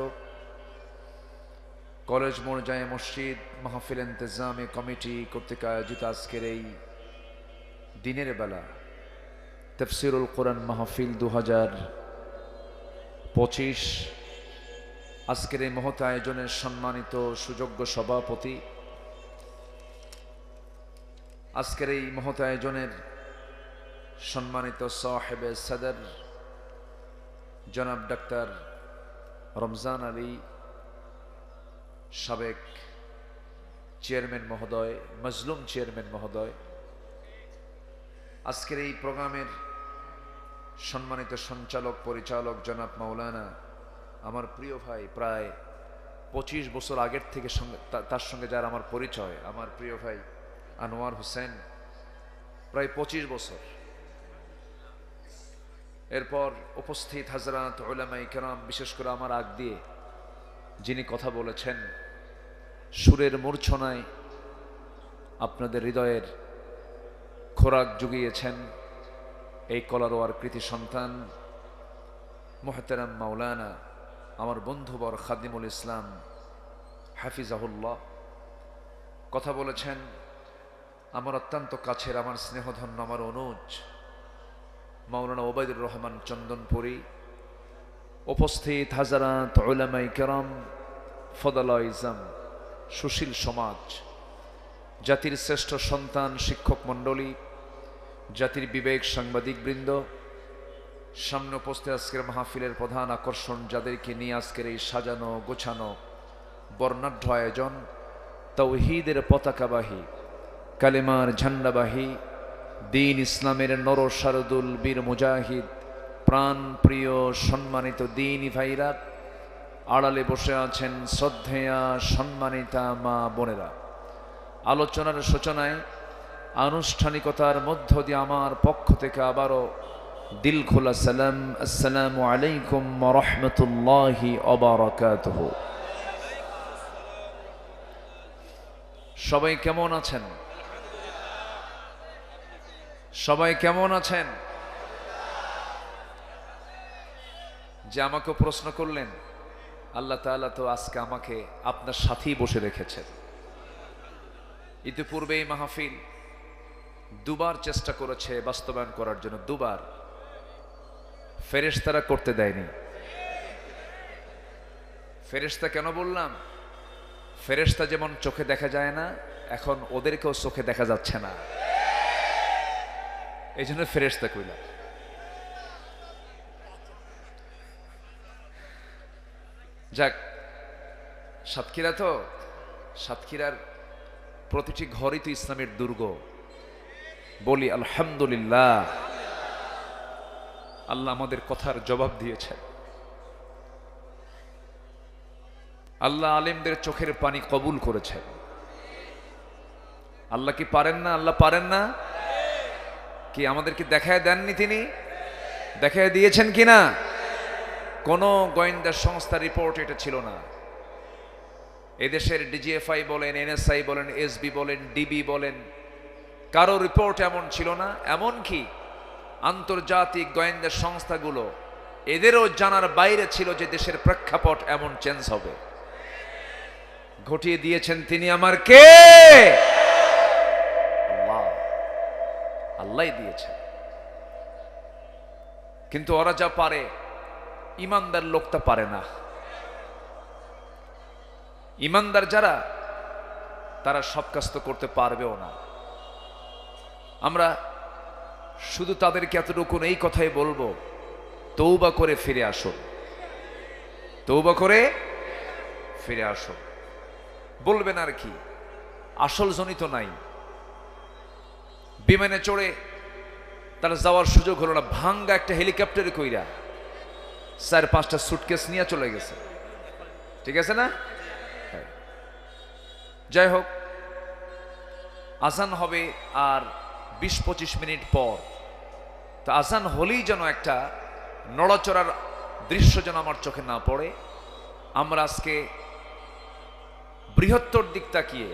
কলেজ মোড় জামে মসজিদ মাহফিল ইন্তেজামে কমিটি কর্তৃক আয়োজিত আজকের এই দিনের বেলা তাফসীরুল কোরআন মাহফিল 2025 আজকের এই মহৎ আয়োজনের সম্মানিত সুযোগ্য সভাপতি, আজকের এই মহৎ আয়োজনের সম্মানিত সাহেবে সদর জনাব ডাক্তার রমজান আলী, সাবেক চেয়ারম্যান মহোদয়, মজলুম চেয়ারম্যান মহোদয়, আজকের এই প্রোগ্রামের সম্মানিত সঞ্চালক পরিচালক জনাব মাওলানা, আমার প্রিয় ভাই, প্রায় 25 বছর আগের থেকে তার সঙ্গে যার আমার পরিচয়, আমার প্রিয় ভাই আনোয়ার হোসেন, প্রায় 25 বছর। এরপর উপস্থিত হযরত উলামায়ে কেরাম, বিশেষ করে আমার আগ দিয়ে যিনি কথা বলেছেন, সুরের মূর্ছনায় আপনাদের হৃদয়ের খোরাক জুগিয়েছেন এই কলারোয়ার কৃতি সন্তান মুহতারাম মাওলানা, আমার বন্ধুবর খাদিমুল ইসলাম হাফিজাহুল্লাহ। কথা বলেছেন আমার অত্যন্ত কাছের, আমার স্নেহধন্য, আমার অনুজ মাওলানা ওবায়দুর রহমান চন্দনপুরী। উপস্থিত হাজারাত উলামায়ে কেরাম, ফদালায়ে ইজম, সুশীল সমাজ, জাতির শ্রেষ্ঠ সন্তান শিক্ষক মণ্ডলী, জাতির বিবেক সাংবাদিক বৃন্দ, সামনে উপস্থিত আজকের মাহফিলের প্রধান আকর্ষণ, যাদেরকে নিয়ে আজকের এই সাজানো গোছানো বর্ণাঢ্য আয়োজন, তাওহীদের পতাকাবাহী, কালেমার ঝান্ডাবাহী, দ্বীন ইসলামের নর শারদুল বীর মুজাহিদ, প্রাণ প্রিয় সম্মানিত দ্বীনী ভাইরা, আড়ালে বসে আছেন শ্রদ্ধেয়া সম্মানিতা মা বোনেরা। আলোচনার সূচনায় আনুষ্ঠানিকতার মধ্য দিয়ে আমার পক্ষ থেকে আবারও দিল খোলা সালাম, আসসালামু আলাইকুম ওয়া রাহমাতুল্লাহি ওয়া বারাকাতুহু। সবাই কেমন আছেন? সবাই কেমন আছেন? যে আমাকে প্রশ্ন করলেন, আল্লাহ তাআলা তো আজকে আমাকে আপনার সাথেই বসে রেখেছেন। ইতিপূর্বে এই মাহফিল দুবার চেষ্টা করেছে বাস্তবায়ন করার জন্য, দুবার ফেরেশতারা করতে দেয়নি। ফেরেশতা কেন বললাম? ফেরেশতা যেমন চোখে দেখা যায় না, এখন ওদেরকেও চোখে দেখা যাচ্ছে না, এই জন্য ফেরেশতা কইলাম। যাক, সাতক্ষীরা তো, সাতক্ষীরার প্রতিটি ঘরই তো ইসলামের দুর্গ। বলি আলহামদুলিল্লাহ, আল্লাহ আমাদের কথার জবাব দিয়েছেন। আল্লাহ আলেমদের চোখের পানি কবুল করেছেন। আল্লাহ কি পারেন না? আল্লাহ পারেন না? কি আমাদেরকে দেখায় দেননি? তিনি দেখায় দিয়েছেন কিনা? কোন গোয়েন্দা সংস্থার রিপোর্ট এটা ছিল না। এদেশের ডিজিএফআই বলেন, এনএসআই বলেন, এসবি বলেন, ডিবি বলেন, কারো রিপোর্ট এমন ছিল না। এমনকি আন্তর্জাতিক গোয়েন্দা সংস্থাগুলো, এদেরও জানার বাইরে ছিল যে দেশের প্রেক্ষাপট এমন চেঞ্জ হবে। ঘটিয়ে দিয়েছেন তিনি। আমার কে? আল্লাহ, আল্লাহই দিয়েছেন। কিন্তু ওরা যা পারে, ইমানদার লোকটা পারে না। ইমানদার যারা, তারা সব কাজ তো করতে পারবেও না। আমরা শুধু তাদেরকে এতটুকু এই কথাই বলবো, তওবা করে ফিরে আসুন, তওবা করে ফিরে আসুন। বলবেন আর কি, আসল জনিত নাই। বিমানে চড়ে তারা যাওয়ার সুযোগ হলো না, ভাঙ্গা একটা হেলিকপ্টারে কইরা 4-5টা সুটকেস নিয়ে চলে গেছে। ঠিক আছে না? যাই হোক, আজান হবে আর 20-25 মিনিট পর। তো আজান হলেই যেন একটা নড়াচড়ার দৃশ্য যেন আমার চোখে না পড়ে। আমরা আজকে বৃহত্তর দিক তাকিয়ে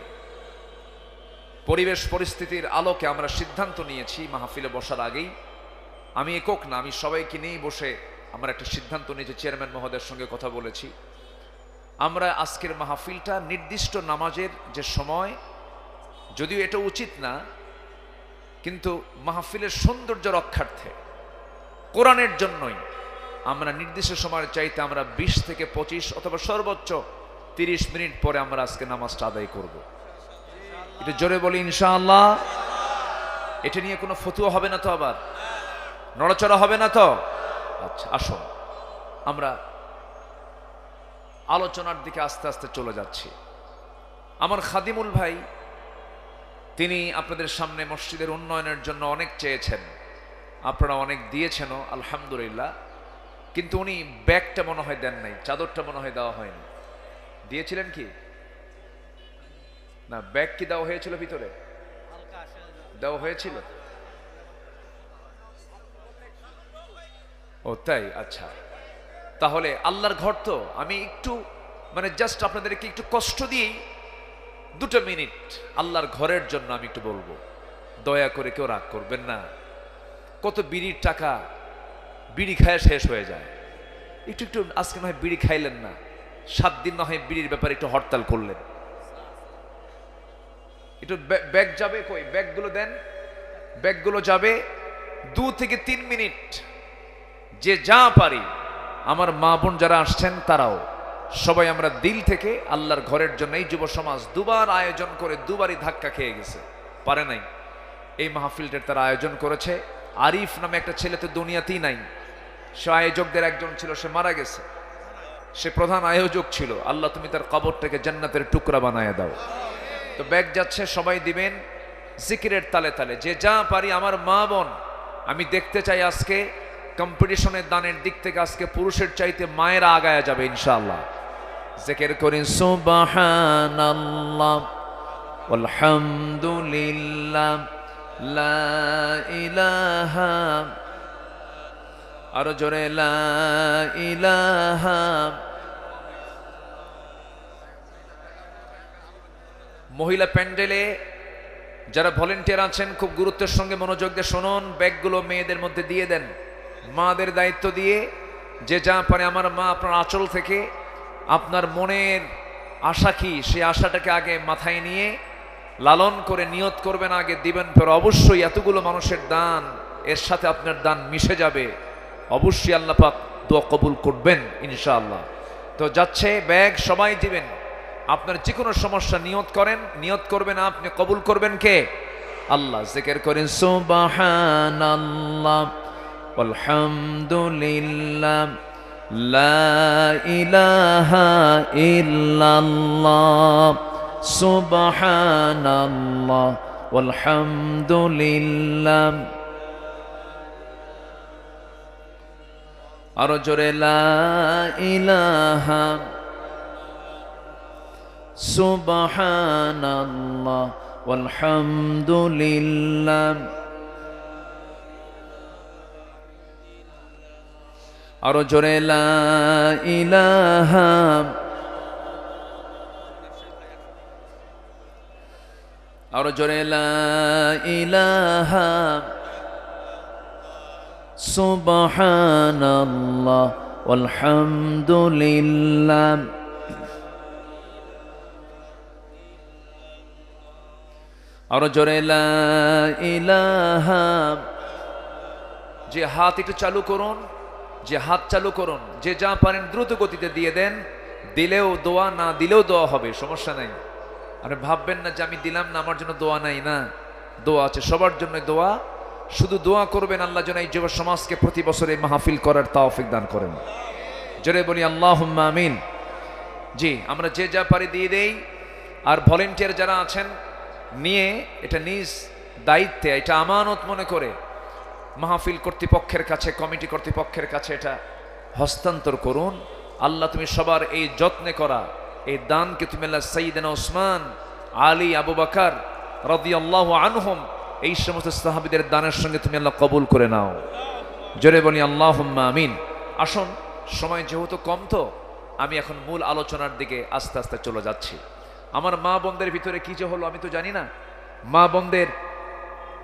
পরিবেশ পরিস্থিতির আলোকে আমরা সিদ্ধান্ত নিয়েছি মাহফিলে বসার আগেই, আমি একক না, আমি সবাইকে নিয়েই বসে আমরা একটা সিদ্ধান্ত নিয়েছি, চেয়ারম্যান মহোদয়ের সঙ্গে কথা বলেছি। আমরা আজকের মাহফিলটা নির্দিষ্ট নামাজের যে সময়, যদিও এটা উচিত না, কিন্তু মাহফিলের সৌন্দর্য রক্ষার্থে কোরআনের জন্যই আমরা নির্দিষ্ট সময়ের চাইতে আমরা 20 থেকে 25 অথবা সর্বোচ্চ 30 মিনিট পরে আমরা আজকে নামাজটা আদায় করব। এটা জোরে বলি ইনশাআল্লাহ। এটা নিয়ে কোনো ফতুয়া হবে না তো, আবার নড়াচড়া হবে না তো? আচ্ছা, আসুন আমরা আলোচনার দিকে আস্তে আস্তে চলে যাচ্ছি। আমার খাদিমুল ভাই, তিনি আপনাদের সামনে মসজিদের উন্নয়নের জন্য অনেক চেয়েছেন, আপনারা অনেক দিয়েছেনও আলহামদুলিল্লাহ, কিন্তু উনি ব্যাগটা মনে হয় দেন নাই, চাদরটা মনে হয় দেওয়া হয়নি। দিয়েছিলেন কি না? ব্যাগ কি দেওয়া হয়েছিল? ভিতরে দেওয়া হয়েছিল? ও তাই, আচ্ছা। তাহলে আল্লাহর ঘর তো, আমি একটু মানে জাস্ট আপনাদেরকে একটু কষ্ট দিয়েই 2 মিনিট আল্লাহর ঘরের জন্য আমি একটু বলবো। দয়া করে কেউ রাগ করবেন না। কত বিড়ির টাকা বিড়ি খায় শেষ হয়ে যায়। একটু একটু আজকে না হয় বিড়ি খাইলেন না, 7 দিন না হয় বিড়ির ব্যাপারে একটু হরতাল করলেন। একটু ব্যাগ যাবে কই? ব্যাগগুলো দেন, ব্যাগগুলো যাবে। 2 থেকে 3 মিনিট যে যা পারি, আমার মা বোন যারা আসছেন তারাও সবাই আমরা দিল থেকে আল্লাহর ঘরের জন্য, এই যুব সমাজ 2বার আয়োজন করে 2বারই ধাক্কা খেয়ে গেছে, পারে নাই। এই মাহফিলটার তারা আয়োজন করেছে। আরিফ নামে একটা ছেলে তো দুনিয়াতেই নাই, সে আয়োজকদের একজন ছিল, সে মারা গেছে, সে প্রধান আয়োজক ছিল। আল্লাহ তুমি তার কবরটাকে জান্নাতের টুকরা বানায় দাও। তো ব্যাগ যাচ্ছে, সবাই দিবেন জিকিরের তালে তালে, যে যা পারি। আমার মা বোন, আমি দেখতে চাই আজকে কম্পিটিশনের দানের দিক থেকে আজকে পুরুষের চাইতে মায়েরা আগায়া যাবে ইনশাআল্লাহ। জিকির করেন সুবহানাল্লাহ আলহামদুলিল্লাহ লা ইলাহা, আরো জোরে লা ইলাহা। মহিলা প্যান্ডেলে যারা ভলেন্টিয়ার আছেন, খুব গুরুত্বের সঙ্গে মনোযোগ দিয়ে শুনুন। ব্যাগগুলো মেয়েদের মধ্যে দিয়ে দেন, মাদের দায়িত্ব দিয়ে যে যা পারে। আমার মা, আপনার আঁচল থেকে আপনার মনের আশা কি, সেই আশাটাকে আগে মাথায় নিয়ে লালন করে নিয়ত করবেন, আগে দিবেন। পর অবশ্যই এতগুলো মানুষের দান, এর সাথে আপনার দান মিশে যাবে, অবশ্যই আল্লাহ পাক দোয়া কবুল করবেন ইনশাআল্লাহ। তো যাচ্ছে ব্যাগ, সবাই দিবেন। আপনার যে কোনো সমস্যা নিয়ত করেন, নিয়ত করবেন আপনি, কবুল করবেন কে? আল্লাহ। জিকির করেন সুবহানাল্লাহ আলহামদুলিল্লাহ লা ইলাহা ইল্লাল্লাহ সুবহানাল্লাহ আলহামদুলিল্লাহ। আরো জোরে লা ইলাহা সুবহানাল্লাহ আলহামদুলিল্লাহ। আরো জোরে লা ইলাহা। আরো জোরে লা ইলাহা সুবহানাল্লাহ আলহামদুলিল্লাহ। আরো জোরে লা ইলাহা। যে হাত একটু চালু করুন, যে হাত চালু করুন, যে যা পারেন দ্রুত গতিতে দিয়ে দেন। দিলেও দোয়া, না দিলেও দোয়া হবে, সমস্যা নাই। আপনি ভাববেন না যে আমি দিলাম না আমার জন্য দোয়া নাই, না, দোয়া আছে সবার জন্য। দোয়া, শুধু দোয়া করবেন আল্লাহ যেন এই যুব সমাজকে প্রতি বছর এই মাহফিল করার তৌফিক দান করেন। জোরে বলি আল্লাহুম্মা আমিন। জি, আমরা যে যা পারি দিয়ে দেই। আর ভলেন্টিয়ার যারা আছেন, নিয়ে এটা নিজ দায়িত্বে, এটা আমানত মনে করে মাহফিল কর্তৃপক্ষের কাছে, কমিটি কর্তৃপক্ষের কাছে এটা হস্তান্তর করুন। আল্লাহ তুমি সবার এই যত্নে করা এই দানকে তুমি আল্লাহ সাইয়েদনা ওসমান, আলী, আবু বকর রাদিয়াল্লাহু আনহুম, এই সমস্ত সাহাবীদের দানের সঙ্গে তুমি আল্লাহ কবুল করে নাও। জোরে বলি আল্লাহুম্মা আমিন। আসুন, সময় যেহেতু কম, তো আমি এখন মূল আলোচনার দিকে আস্তে আস্তে চলে যাচ্ছি। আমার মা বোনদের ভিতরে কি যে হলো আমি তো জানি না, মা বোনদের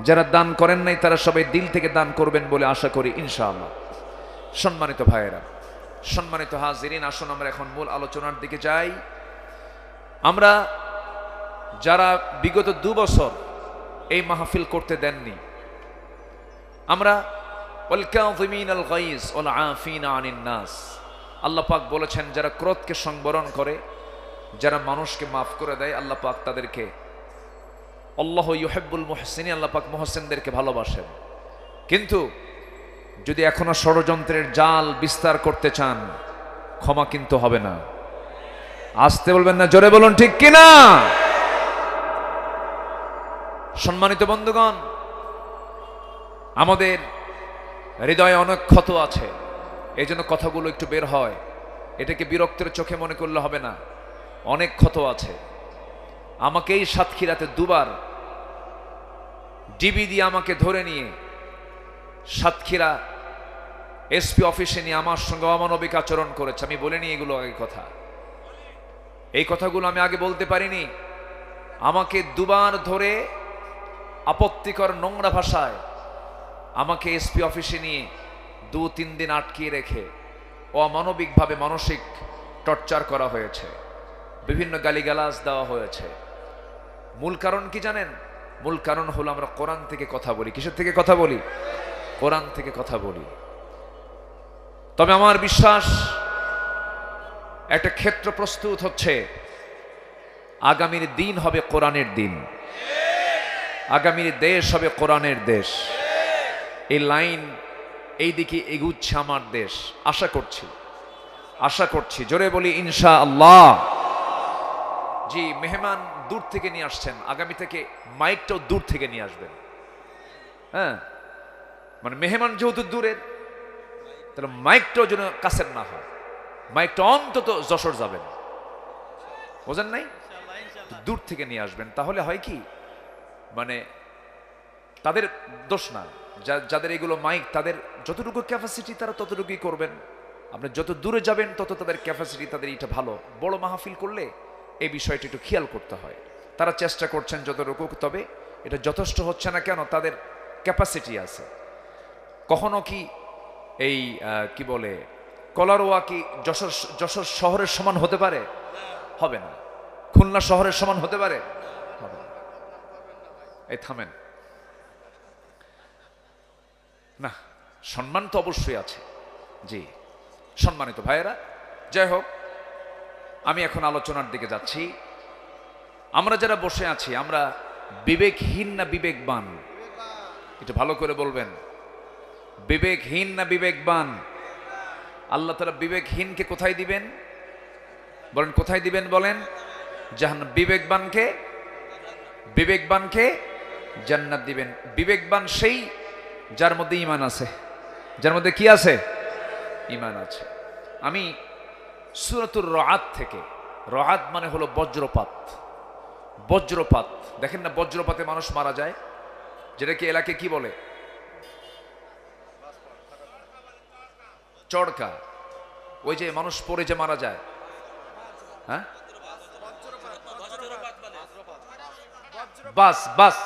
যারা দান করেন নাই তারা সবাই দিল থেকে দান করবেন বলে আশা করি ইনশাআল্লাহ। সম্মানিত ভাইয়েরা, সম্মানিত হাজিরিন, আসুন আমরা এখন মূল আলোচনার দিকে যাই। আমরা যারা বিগত 2 বছর এই মাহফিল করতে দেননি, আমরা ওয়াল কাযিমিনাল গাইজ ওয়াল আফিনা আনিন নাস, আল্লাহ পাক বলেছেন যারা ক্রোধকে সংবরণ করে, যারা মানুষকে মাফ করে দেয়, আল্লাহ পাক তাদেরকে আল্লাহু ইউহিব্বুল মুহসিনিন, আল্লাহ পাক মুহসিনদেরকে ভালোবাসেন। কিন্তু যদি এখনো ষড়যন্ত্রের জাল বিস্তার করতে চান, ক্ষমা কিন্তু হবে না। আসতে বলবেন না, জোরে বলুন ঠিক কিনা। সম্মানিত বন্ধুগণ, আমাদের হৃদয়ে অনেক ক্ষত আছে, এই জন্য কথাগুলো একটু বের হয়। এটাকে বিরক্তের চোখে মনে করলে হবে না, অনেক ক্ষত আছে। আমাকেই সাতক্ষীরাতে 2 বার ডিবি দিয়ে আমাকে ধরে নিয়ে সাতক্ষীরা এসপি অফিসে নিয়ে আমার সঙ্গে অমানবিক আচরণ করেছে। আমি বলিনি এগুলো আগে কথা, এই কথাগুলো আমি আগে বলতে পারিনি। আমাকে 2 বার ধরে আপত্তিকর নোংরা ভাষায় আমাকে এসপি অফিসে নিয়ে 2-3 দিন আটকিয়ে রেখে অমানবিকভাবে মানসিক টর্চার করা হয়েছে, বিভিন্ন গালিগালাজ দেওয়া হয়েছে। মূল কারণ কি জানেন? মূল কারণ হলো আমরা কোরআন থেকে কথা বলি। কিসের থেকে কথা বলি? কোরআন থেকে কথা বলি। তবে আমার বিশ্বাস একটা ক্ষেত্র প্রস্তুত হচ্ছে, আগামীর দিন হবে কোরআনের দিন, আগামীর দেশ হবে কোরআনের দেশ। এই লাইন এই দিকে এগুচ্ছে আমার দেশ, আশা করছি, আশা করছি, জোরে বলি ইনশাআল্লাহ। জি, মেহমান দূর থেকে নিয়ে আসছেন, আগামী থেকে মাইকটাও দূর থেকে নিয়ে আসবেন। হ্যাঁ, মানে মেহমান যেহেতু দূরের, তাহলে মাইকটাও যেন কাছের না হয়, মাইকটা অন্তত যশোর যাবেন, বোঝেন নাই? দূর থেকে নিয়ে আসবেন। তাহলে হয় কি, মানে তাদের দোষ না, যাদের এগুলো মাইক, তাদের যতটুকু ক্যাপাসিটি তারা ততটুকুই করবেন। আপনি যত দূরে যাবেন তত তাদের ক্যাপাসিটি, তাদের এটা ভালো। বড় মাহফিল করলে এই বিষয়টি একটু খেয়াল করতে হয়। তারা চেষ্টা করছেন যতটুকু, তবে এটা যথেষ্ট হচ্ছে না। কেন? তাদের ক্যাপাসিটি আছে। কখনো কি এই কি বলে কলারোয়া কি যশোর শহরের সমান হতে পারে? হবে না। খুলনা শহরের সমান হতে পারে? হবে না। এই থামেন না, সম্মান তো অবশ্যই আছে। জি, সম্মানিত ভাইয়েরা, যাই হোক, আমি এখন আলোচনার দিকে যাচ্ছি। আমরা যারা বসে আছি, আমরা বিবেকহীন না বিবেকবান? এটা ভালো করে বলবেন, বিবেকহীন না বিবেকবান? আল্লাহ তাআলা বিবেকহীনকে কোথায় দিবেন বলেন? কোথায় দিবেন বলেন? জাহান্নাম। বিবেকবানকে জান্নাত দিবেন। বিবেকবান সেই যার মধ্যে ঈমান আছে। যার মধ্যে কি আছে? ঈমান আছে। আমি সূরাতুর রাআদ থেকে, রাআদ মানে হলো বজ্রপাত। বজ্রপাত দেখেন না, বজ্রপাতে মানুষ মারা যায়, যেটাকে এলাকায় কি বলে? চড়কা। ওই যে মানুষ পড়ে যে মারা যায়, হ্যাঁ, বাস বাস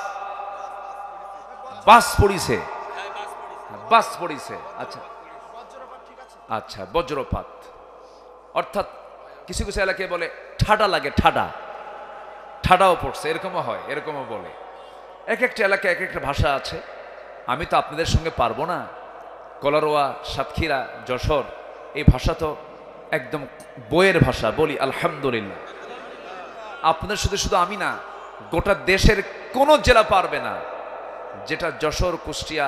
বাস পড়িছে, বাস পড়িছে। আচ্ছা আচ্ছা, বজ্রপাত অর্থাৎ কিছু কিছু এলাকায় বলে ঠাডা লাগে, ঠাডাও পড়ছে, এরকমও হয়, এরকমও বলে। এক একটা এলাকায় এক একটা ভাষা আছে। আমি তো আপনাদের সঙ্গে পারবো না। কলারোয়া, সাতক্ষীরা, যশোর, এই ভাষা তো একদম বইয়ের ভাষা। বলি আলহামদুলিল্লাহ। আপনাদের শুধু শুধু আমি না, গোটা দেশের কোনো জেলা পারবে না যেটা যশোর, কুষ্টিয়া,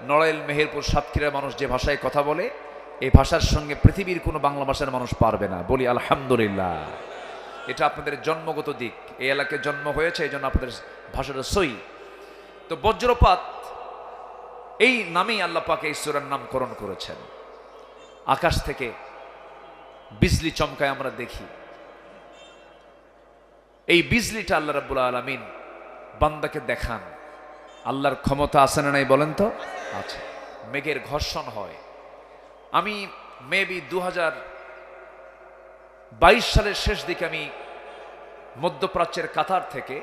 নড়াইল, মেহেরপুর, সাতক্ষীরার মানুষ যে ভাষায় কথা বলে, এই ভাষার সঙ্গে পৃথিবীর কোনো বাংলা ভাষার মানুষ পারবে না। বলি আলহামদুলিল্লাহ। এটা আপনাদের জন্মগত দিক, এই এলাকায় জন্ম হয়েছে, এই জন্য আপনাদের ভাষাটা সই। তো বজ্রপাত এই নামেই আল্লাহ পাক এই সূরার নামকরণ করেছেন। আকাশ থেকে বিজলি চমকায় আমরা দেখি। এই বিজলিটা আল্লাহ রাব্বুল আলামিন বান্দাকে দেখান। আল্লাহর ক্ষমতা আছে না নাই বলেন তো? আছে। মেঘের ঘর্ষণ হয়। আমি মেবি 2022 সালের শেষ দিকে আমি মধ্যপ্রাচ্যের কাতার থেকে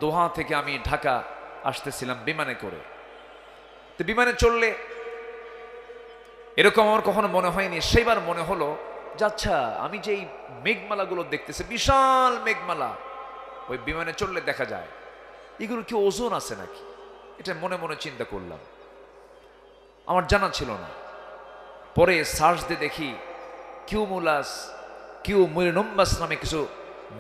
দোহা থেকে আমি ঢাকা আসতেছিলাম বিমানে করে। তো বিমানে চললে এরকম আমার কখনো মনে হয়নি, সেইবার মনে হলো যে আচ্ছা আমি যে এই মেঘমালাগুলো দেখতেছি, বিশাল মেঘমালা ওই বিমানে চললে দেখা যায়, এগুলো কি ওজন আছে নাকি? এটা মনে মনে চিন্তা করলাম, আমার জানা ছিল না। পরে সার্চ দিয়ে দেখি কিউমুলাস নামে কিছু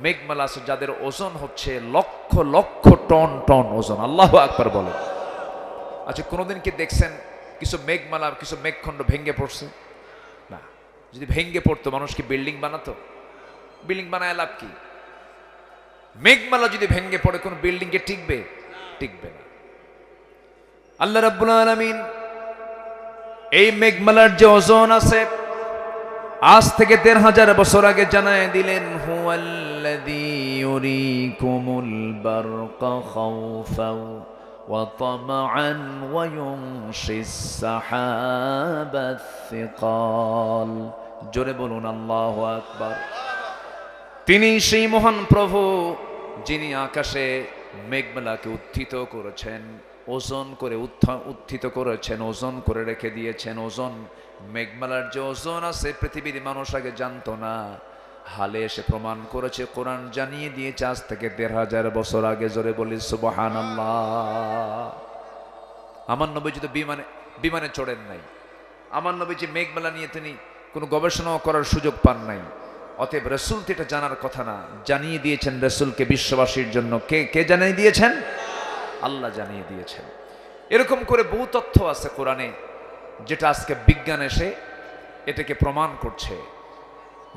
মেঘমালা আছে যাদের ওজন হচ্ছে লক্ষ লক্ষ টন টন ওজন। আল্লাহু আকবার বলেন। আচ্ছা, কোনোদিন কি দেখছেন কিছু মেঘমালা, কিছু মেঘখণ্ড ভেঙে পড়ছে? না। যদি ভেঙে পড়তো মানুষ কি বিল্ডিং বানাতো? বিল্ডিং বানায় লাভ কি? মেঘমালা যদি ভেঙে পড়ে কোন বিল্ডিং কে টিকবে? টিকবে না। আল্লাহ রাব্বুল আলামিন এই মেঘমালার যে ওজন আছে আজ থেকে ১৫০০ বছর আগে জানায় দিলেন, হুয়াল্লাযী ইউরীকুমুল বারকা খাউফাও ওয়া তামআন ওয়া ইউনশিস সাহাবাস সিকাল। জোরে বলুন আল্লাহু আকবার। তিনি সেই মহান প্রভু যিনি আকাশে মেঘমালাকে উত্থিত করেছেন, ওজন করে উত্থিত করেছেন, ওজন করে রেখে দিয়েছেন। ওজন, মেঘমালার যে ওজন আছে পৃথিবীর মানুষ আগে জানতো না, হালে এসে প্রমাণ করেছে, কোরআন জানিয়ে দিয়েছে আজ থেকে ১৫০০ বছর আগে। জোরে বলি সুবহানাল্লাহ। আমার নবীজি তো বিমানে চড়েন নাই, আমার নবীজি মেঘমালা নিয়ে তিনি কোনো গবেষণাও করার সুযোগ পান নাই। অতএব রাসূল তো এটা জানার কথা না, জানিয়ে দিয়েছেন রাসূলকে বিশ্ববাসীর জন্য। কে জানিয়ে দিয়েছেন? আল্লাহ জানিয়ে দিয়েছেন। এরকম করে বহু তথ্য আছে কোরআনে, যেটা আজকে বিজ্ঞান এসে এটাকে প্রমাণ করছে।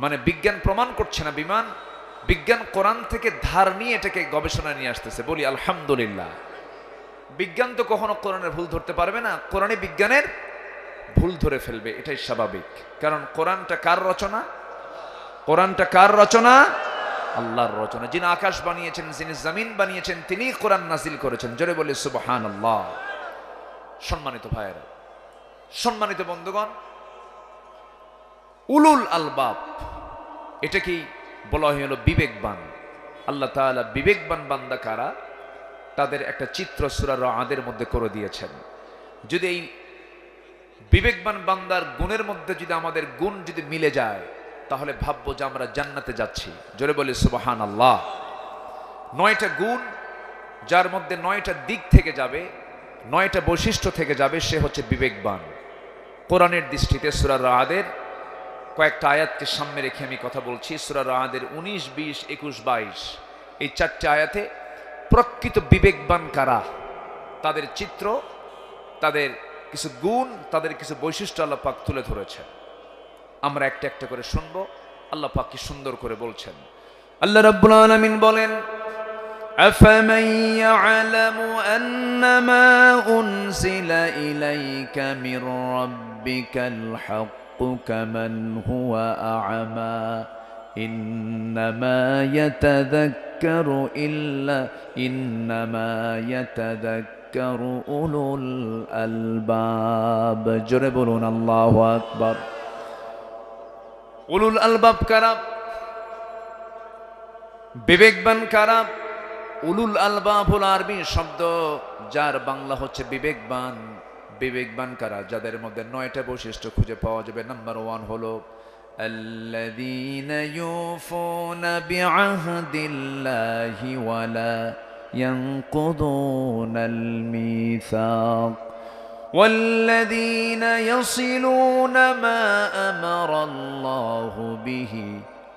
মানে বিজ্ঞান প্রমাণ করছে না, বিজ্ঞান কোরআন থেকে ধার নিয়ে এটাকে গবেষণায় নিয়ে আসতেছে। বলি আলহামদুলিল্লাহ। বিজ্ঞান তো কখনো কোরআনের ভুল ধরতে পারবে না, কোরআনে বিজ্ঞানের ভুল ধরে ফেলবে, এটাই স্বাভাবিক। কারণ কোরআনটা কার রচনা? কোরআনটা কার রচনা? আল্লাহর রচনা। যিনি আকাশ বানিয়েছেন, যিনি জমিন বানিয়েছেন, তিনি কোরআন নাজিল করেছেন। জোরে বলে সুবহানাল্লাহ। সম্মানিত ভাইয়েরা, সম্মানিত বন্ধুগণ, উলুল আলবাব, এটা কি বলা হলো বিবেকবান। আল্লাহ তাআলা বিবেকবান বান্দা কারা, তাদের একটা চিত্র সূরা রাদের মধ্যে করে দিয়েছেন। যদি এই বিবেকবান বান্দার গুণের মধ্যে যদি আমাদের গুণ যদি মিলে যায়, তাহলে ভাববো যে আমরা জান্নাতে যাচ্ছি। জোরে বলি সুবহানাল্লাহ। ৯টা গুণ, যার মধ্যে ৯টা দিক থেকে যাবে, ৯টা বৈশিষ্ট্য থেকে যাবে, সে হচ্ছে বিবেকবান। কোরআনের দৃষ্টিতে সূরা রাদের কয়েকটা আয়াতকে সামনে রেখে আমি কথা বলছি। সূরা রাদের ১৯, ২০, ২১, ২২ এই ৪টে আয়াতে প্রকৃত বিবেকবান কারা, তাদের চিত্র, তাদের কিছু গুণ, তাদের কিছু বৈশিষ্ট্য আল্লাহ পাক তুলে ধরেছেন। আমরা একটা একটা করে শুনবো। আল্লাহ পাক কি সুন্দর করে বলছেন। আল্লাহ রাব্বুল আলামিন বলেন, আফামান ইয়ালামু আন্নামা উনজিলা ইলাইকা মির রাব্বিকাল হাক্কু কামান হুয়া আ'মা ইন্নামা ইয়াতাযাক্কারু উলুল আলবাব। জোরে বলুন আল্লাহু আকবার। উলুল আলবাব কারা? বিবেকবান কারা? উলুল আলবাব হল আরবি শব্দ, যার বাংলা হচ্ছে বিবেকবান। বিবেকবান কারা? যাদের মধ্যে ৯টা বৈশিষ্ট্য খুঁজে পাওয়া যাবে। নাম্বার 1 হলো আল্লাযীনা ইউফুনা বিআহদিল্লাহি ওয়া লা ইয়ানকুদুনাল মিসাক والذين يصلون ما أمر الله به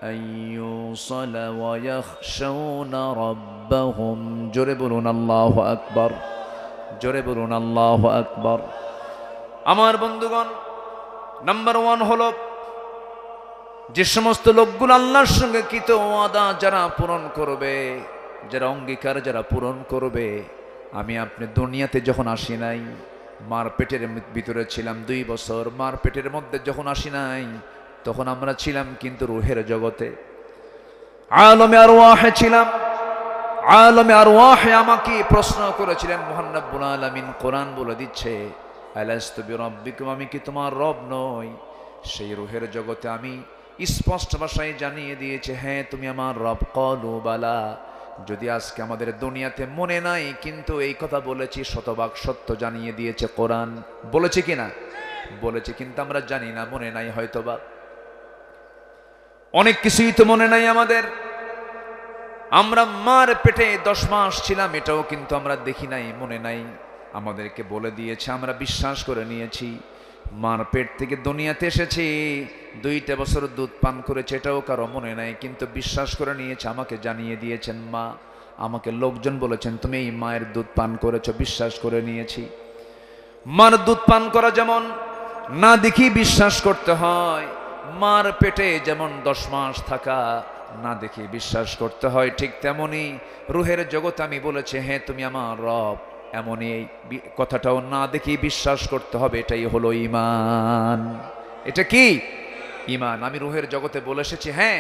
أن يوصل ويخشون ربهم। জোরে বলুন আল্লাহু আকবার। জোরে বলুন আল্লাহু আকবার। আমার বন্ধুগণ, নাম্বার 1 হলো যে সমস্ত লোকগুলো আল্লাহর সঙ্গে কৃত ওয়াদা যারা পূরণ করবে, যারা অঙ্গীকার যারা পূরণ করবে। আমি আপনি দুনিয়াতে যখন আসি নাই, মার পেটের ভিতরে ছিলাম 2 বছর। মার পেটের মধ্যে যখন আসি নাই, তখন আমরা ছিলাম কিন্তু রূহের জগতে, আলমে আরওয়াহে ছিলাম। আলমে আরওয়াহে আমাকে প্রশ্ন করেছিলেন মহান রব্বুল আলামিন। কোরআন বলে দিচ্ছে, আলাস্তু বিরাব্বিকুম, আমি কি তোমার রব নই? সেই রূহের জগতে আমি স্পষ্ট ভাষায় জানিয়ে দিয়েছে, হ্যাঁ তুমি আমার রব। ক্বালু বালা, যদি আজকে আমাদের দুনিয়াতে মনে নাই, কিন্তু এই কথা বলেছি, শতভাগ সত্য জানিয়ে দিয়েছে কোরআন। বলেছে কিনা? বলেছে, কিন্তু আমরা জানি না, মনে নাই হয়তোবা। অনেক কিছুই তো মনে নাই আমাদের। আমরা মার পেটে 10 মাস ছিলাম, এটাও কিন্তু আমরা দেখি নাই, মনে নাই। আমাদেরকে বলে দিয়েছে, আমরা বিশ্বাস করে নিয়েছি। মার পেট থেকে দুনিয়াতে এসেছি, 2টা বছর দুধ পান করেছে, এটাও কারো মনে নাই, কিন্তু বিশ্বাস করে নিয়েছে। আমাকে জানিয়ে দিয়েছেন মা, আমাকে লোকজন বলেছেন তুমি এই মায়ের দুধ পান করেছো, বিশ্বাস করে নিয়েছি। মার দুধ পান করা যেমন না দেখি বিশ্বাস করতে হয়, মার পেটে যেমন 10 মাস থাকা না দেখি বিশ্বাস করতে হয়, ঠিক তেমনি রুহের জগৎ আমি বলেছে হ্যাঁ তুমি আমার রব, এমনই এই কথাটাও না দেখি বিশ্বাস করতে হবে। এটাই হলো ঈমান। এটা কি? ঈমান। আমি রুহের জগতে বলে এসেছি হ্যাঁ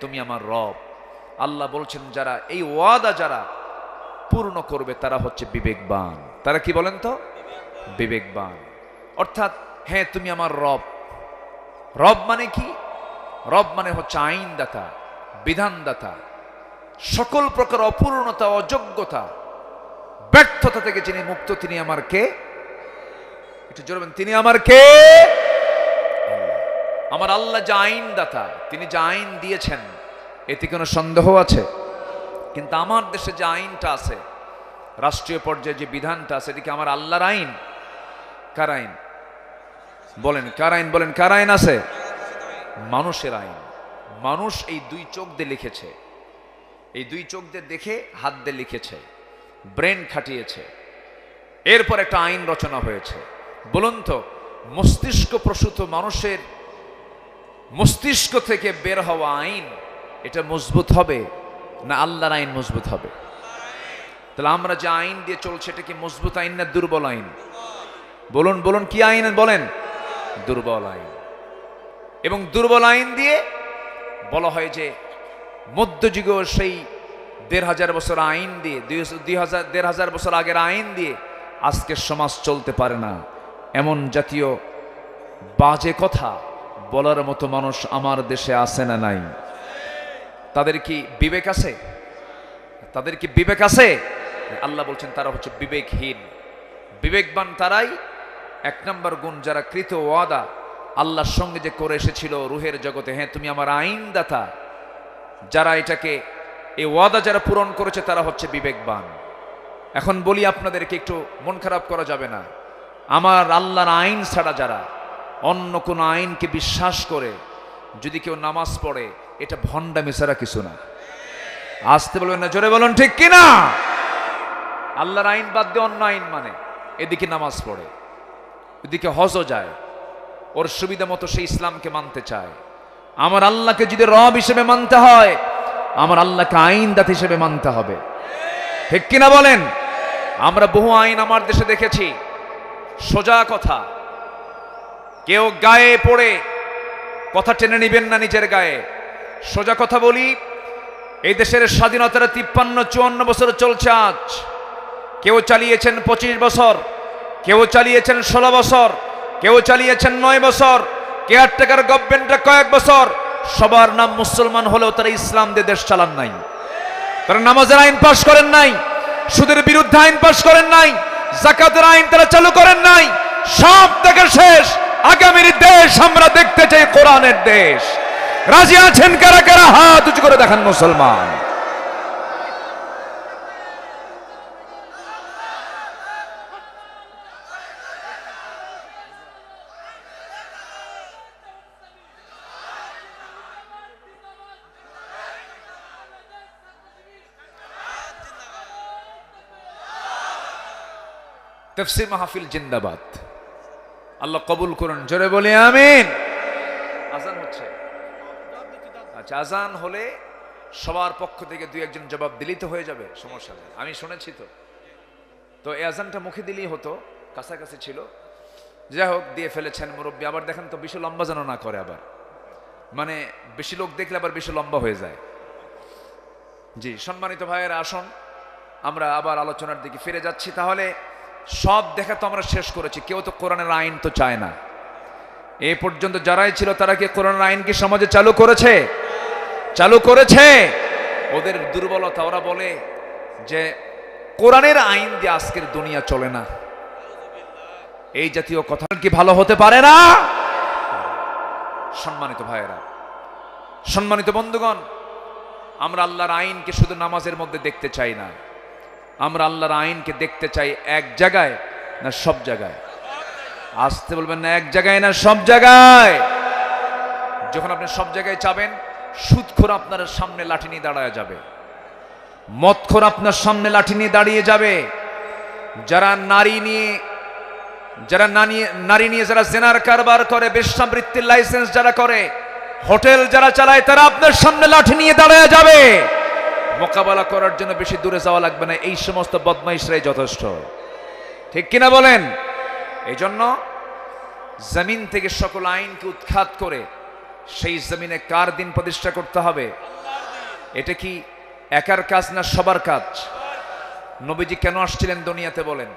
তুমি আমার রব। আল্লাহ বলছেন যারা এই ওয়াদা যারা পূর্ণ করবে তারা হচ্ছে বিবেকবান। তারা কি বলেন তো? বিবেকবান। অর্থাৎ হ্যাঁ তুমি আমার রব। রব মানে কি? রব মানে হচ্ছে আইনদাতা, বিধানদাতা। সকল প্রকার অপূর্ণতা, অযোগ্যতা, ব্যর্থতা থেকে যিনি মুক্ত, তিনি আমার কে? একটু জোরে বলেন, তিনি আমার কে? আমার আল্লাহ যে আইনদাতা, তিনি যে আইন দিয়েছেন এতে কোনো সন্দেহ আছে? কিন্তু আমার দেশে যে আইনটা আছে, রাষ্ট্রীয় পর্যায়ে যে বিধানটা আছে, এটি কি আমার আল্লাহর আইন? কার আইন? বলেন কার আইন? বলেন কার আইন আছে? মানুষের আইন। মানুষ এই 2 চোখ দিয়ে লিখেছে, এই 2 চোখ দিয়ে দেখে হাত দিয়ে লিখেছে, ব্রেন খাটিয়েছে, এরপর একটা আইন রচনা হয়েছে। বলুন তো মস্তিষ্ক প্রসূত মানুষের মস্তিষ্ক থেকে বের হওয়া আইন এটা মজবুত হবে না আল্লাহর আইন মজবুত হবে? তাহলে আমরা যে আইন দিয়ে চলছে এটা কি মজবুত আইন না দুর্বল আইন? বলুন বলুন কি আইন? বলেন দুর্বল আইন। এবং দুর্বল আইন দিয়ে বলা হয় যে মধ্যযুগীয় সেই 1500 বছর আইন দিয়ে, 1500 বছর আগের আইন দিয়ে আজকের সমাজ চলতে পারে না, এমন জাতীয় বাজে কথা বলার মতো মানুষ আমার দেশে আছে না নাই? তাদের কি বিবেক আছে? তাদের কি বিবেক আছে? আল্লাহ বলছেন তারা হচ্ছে বিবেকহীন। বিবেকবান তারাই। 1 নম্বর গুণ, যারা কৃত ওয়াদা আল্লাহর সঙ্গে যে করে এসেছিল রুহের জগতে, হ্যাঁ তুমি আমার আইনদাতা, যারা এটাকে এই ওয়াদা যারা পূরণ করেছে তারা হচ্ছে বিবেকবান। এখন বলি আপনাদেরকে, একটু মন খারাপ করা যাবে না, আমার আল্লাহর আইন ছাড়া যারা অন্য কোন আইনকে বিশ্বাস করে যদি কেউ নামাজ পড়ে, এটা ভণ্ডামি ছাড়া কিছু না। আসতে বলবেন না, জোরে বলুন ঠিক কিনা? আল্লাহর আইন বাদ দিয়ে অন্য আইন মানে, এদিকে নামাজ পড়ে, এদিকে হজও যায়, ওর সুবিধা মতো সে ইসলামকে মানতে চায়। আমার আল্লাহকে যদি রব হিসেবে মানতে হয়, আমার আল্লাহকে আইনদাতা হিসেবে মানতে হবে, ঠিক কিনা বলেন? আমরা বহু আইন আমার দেশে দেখেছি, সোজা কথা, কেউ গায়ে পড়ে কথা টেনে নিবেন না নিজের গায়ে। সোজা কথা বলি, এই দেশের স্বাধীনতার 53-54 বছর চলছে আজ। কেউ চালিয়েছেন 25 বছর, কেউ চালিয়েছেন 16 বছর, কেউ চালিয়েছেন 9 বছর, কেয়ারটেকার গভর্নমেন্টে কয়েক বছর। সবার নাম মুসলমান হলেও তারা ইসলাম দিয়ে দেশ চালান নাই। তারা নামাজের আইন পাশ করেন নাই, সুদের বিরুদ্ধে আইন পাশ করেন নাই, যাকাতের আইন তারা চালু করেন নাই। সব থেকে শেষ আগামীর দেশ আমরা দেখতে চাই কোরআনের দেশ। রাজি আছেন কারা কারা? হাত উঁচু করে দেখান মুসলমান। তাফসীর মাহফিল জিন্দাবাদ। আল্লাহ কবুল করুন, জোরে বলি আমিন। আজান হচ্ছে, আচ্ছা আজান হলে সবার পক্ষ থেকে 2-1 জবাব দিলেই তো হয়ে যাবে, সমস্যা নেই। আমি শুনেছি তো এই আজানটা মুখে দিলেই হতো, কাছাকাছি ছিল। যাই হোক, দিয়ে ফেলেছেন মুরব্বী। আবার দেখেন তো বেশি লম্বা যেন না করে, আবার মানে বেশি লোক দেখলে আবার বেশি লম্বা হয়ে যায়। জি সম্মানিত ভাইয়েরা, আসুন আমরা আবার আলোচনার দিকে ফিরে যাচ্ছি। তাহলে সব দেখা তো আমরা শেষ করেছি, কেউ তো কোরআনের আইন তো চায় না। এ পর্যন্ত যারাই ছিল তারা কি কোরআনের আইন কি সমাজে চালু করেছে? চালু করেছে? ওদের দুর্বলতা, ওরা বলে যে কোরআনের আইন দিয়ে আজকের দুনিয়া চলে না। এই জাতীয় কথা কি ভালো হতে পারে না? সম্মানিত ভাইয়েরা, সম্মানিত বন্ধুগণ, আমরা আল্লাহর আইনকে শুধু নামাজের মধ্যে দেখতে চাই না, আমরা আল্লাহর আইনকে দেখতে চাই এক জায়গায় না সব জায়গায়। আসতে বলবেন না, এক জায়গায় না সব জায়গায়। যখন আপনি সব জায়গায় চাবেন, সুদখোর আপনার সামনে লাঠি নিয়ে দাঁড়ায় যাবে, মদখোর আপনার সামনে লাঠি নিয়ে দাঁড়িয়ে যাবে, যারা নারী নিয়ে যারা জেনার কারবার করে, বেশ্যাবৃত্তির লাইসেন্স যারা করে, হোটেল যারা চালায়, তারা আপনার সামনে লাঠি নিয়ে দাঁড়ায় যাবে। মোকাবেলা করার জন্য বেশি দূরে যাওয়া লাগবে না, এই সমস্ত বদমাইশরাই যথেষ্ট। ঠিক কিনা বলেন? এই জন্য জমিন থেকে সকল আইনকে উৎখাত করে সেই জমিনে কার দিন প্রতিষ্ঠা করতে হবে? এটা কি একার কাজ না সবার কাজ? নবীজি কেন আসছিলেন দুনিয়াতে বলেন?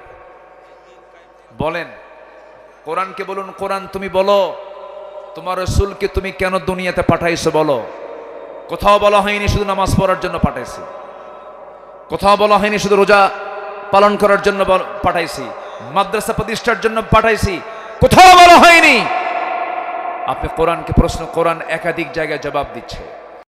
বলেন, কোরআনকে বলুন, কোরআন তুমি বলো, তোমার রাসূলকে তুমি কেন দুনিয়াতে পাঠাইছো বলো। কোথাও বলা হয়নি শুধু নামাজ পড়ার জন্য পাঠাইছি, কোথাও বলা হয়নি শুধু রোজা পালন করার জন্য পাঠাইছি, মাদ্রাসা প্রতিষ্ঠার জন্য পাঠাইছি, কোথাও বলা হয়নি। আপনি কোরআনকে প্রশ্ন, কোরআন একাধিক জায়গায় জবাব দিচ্ছে।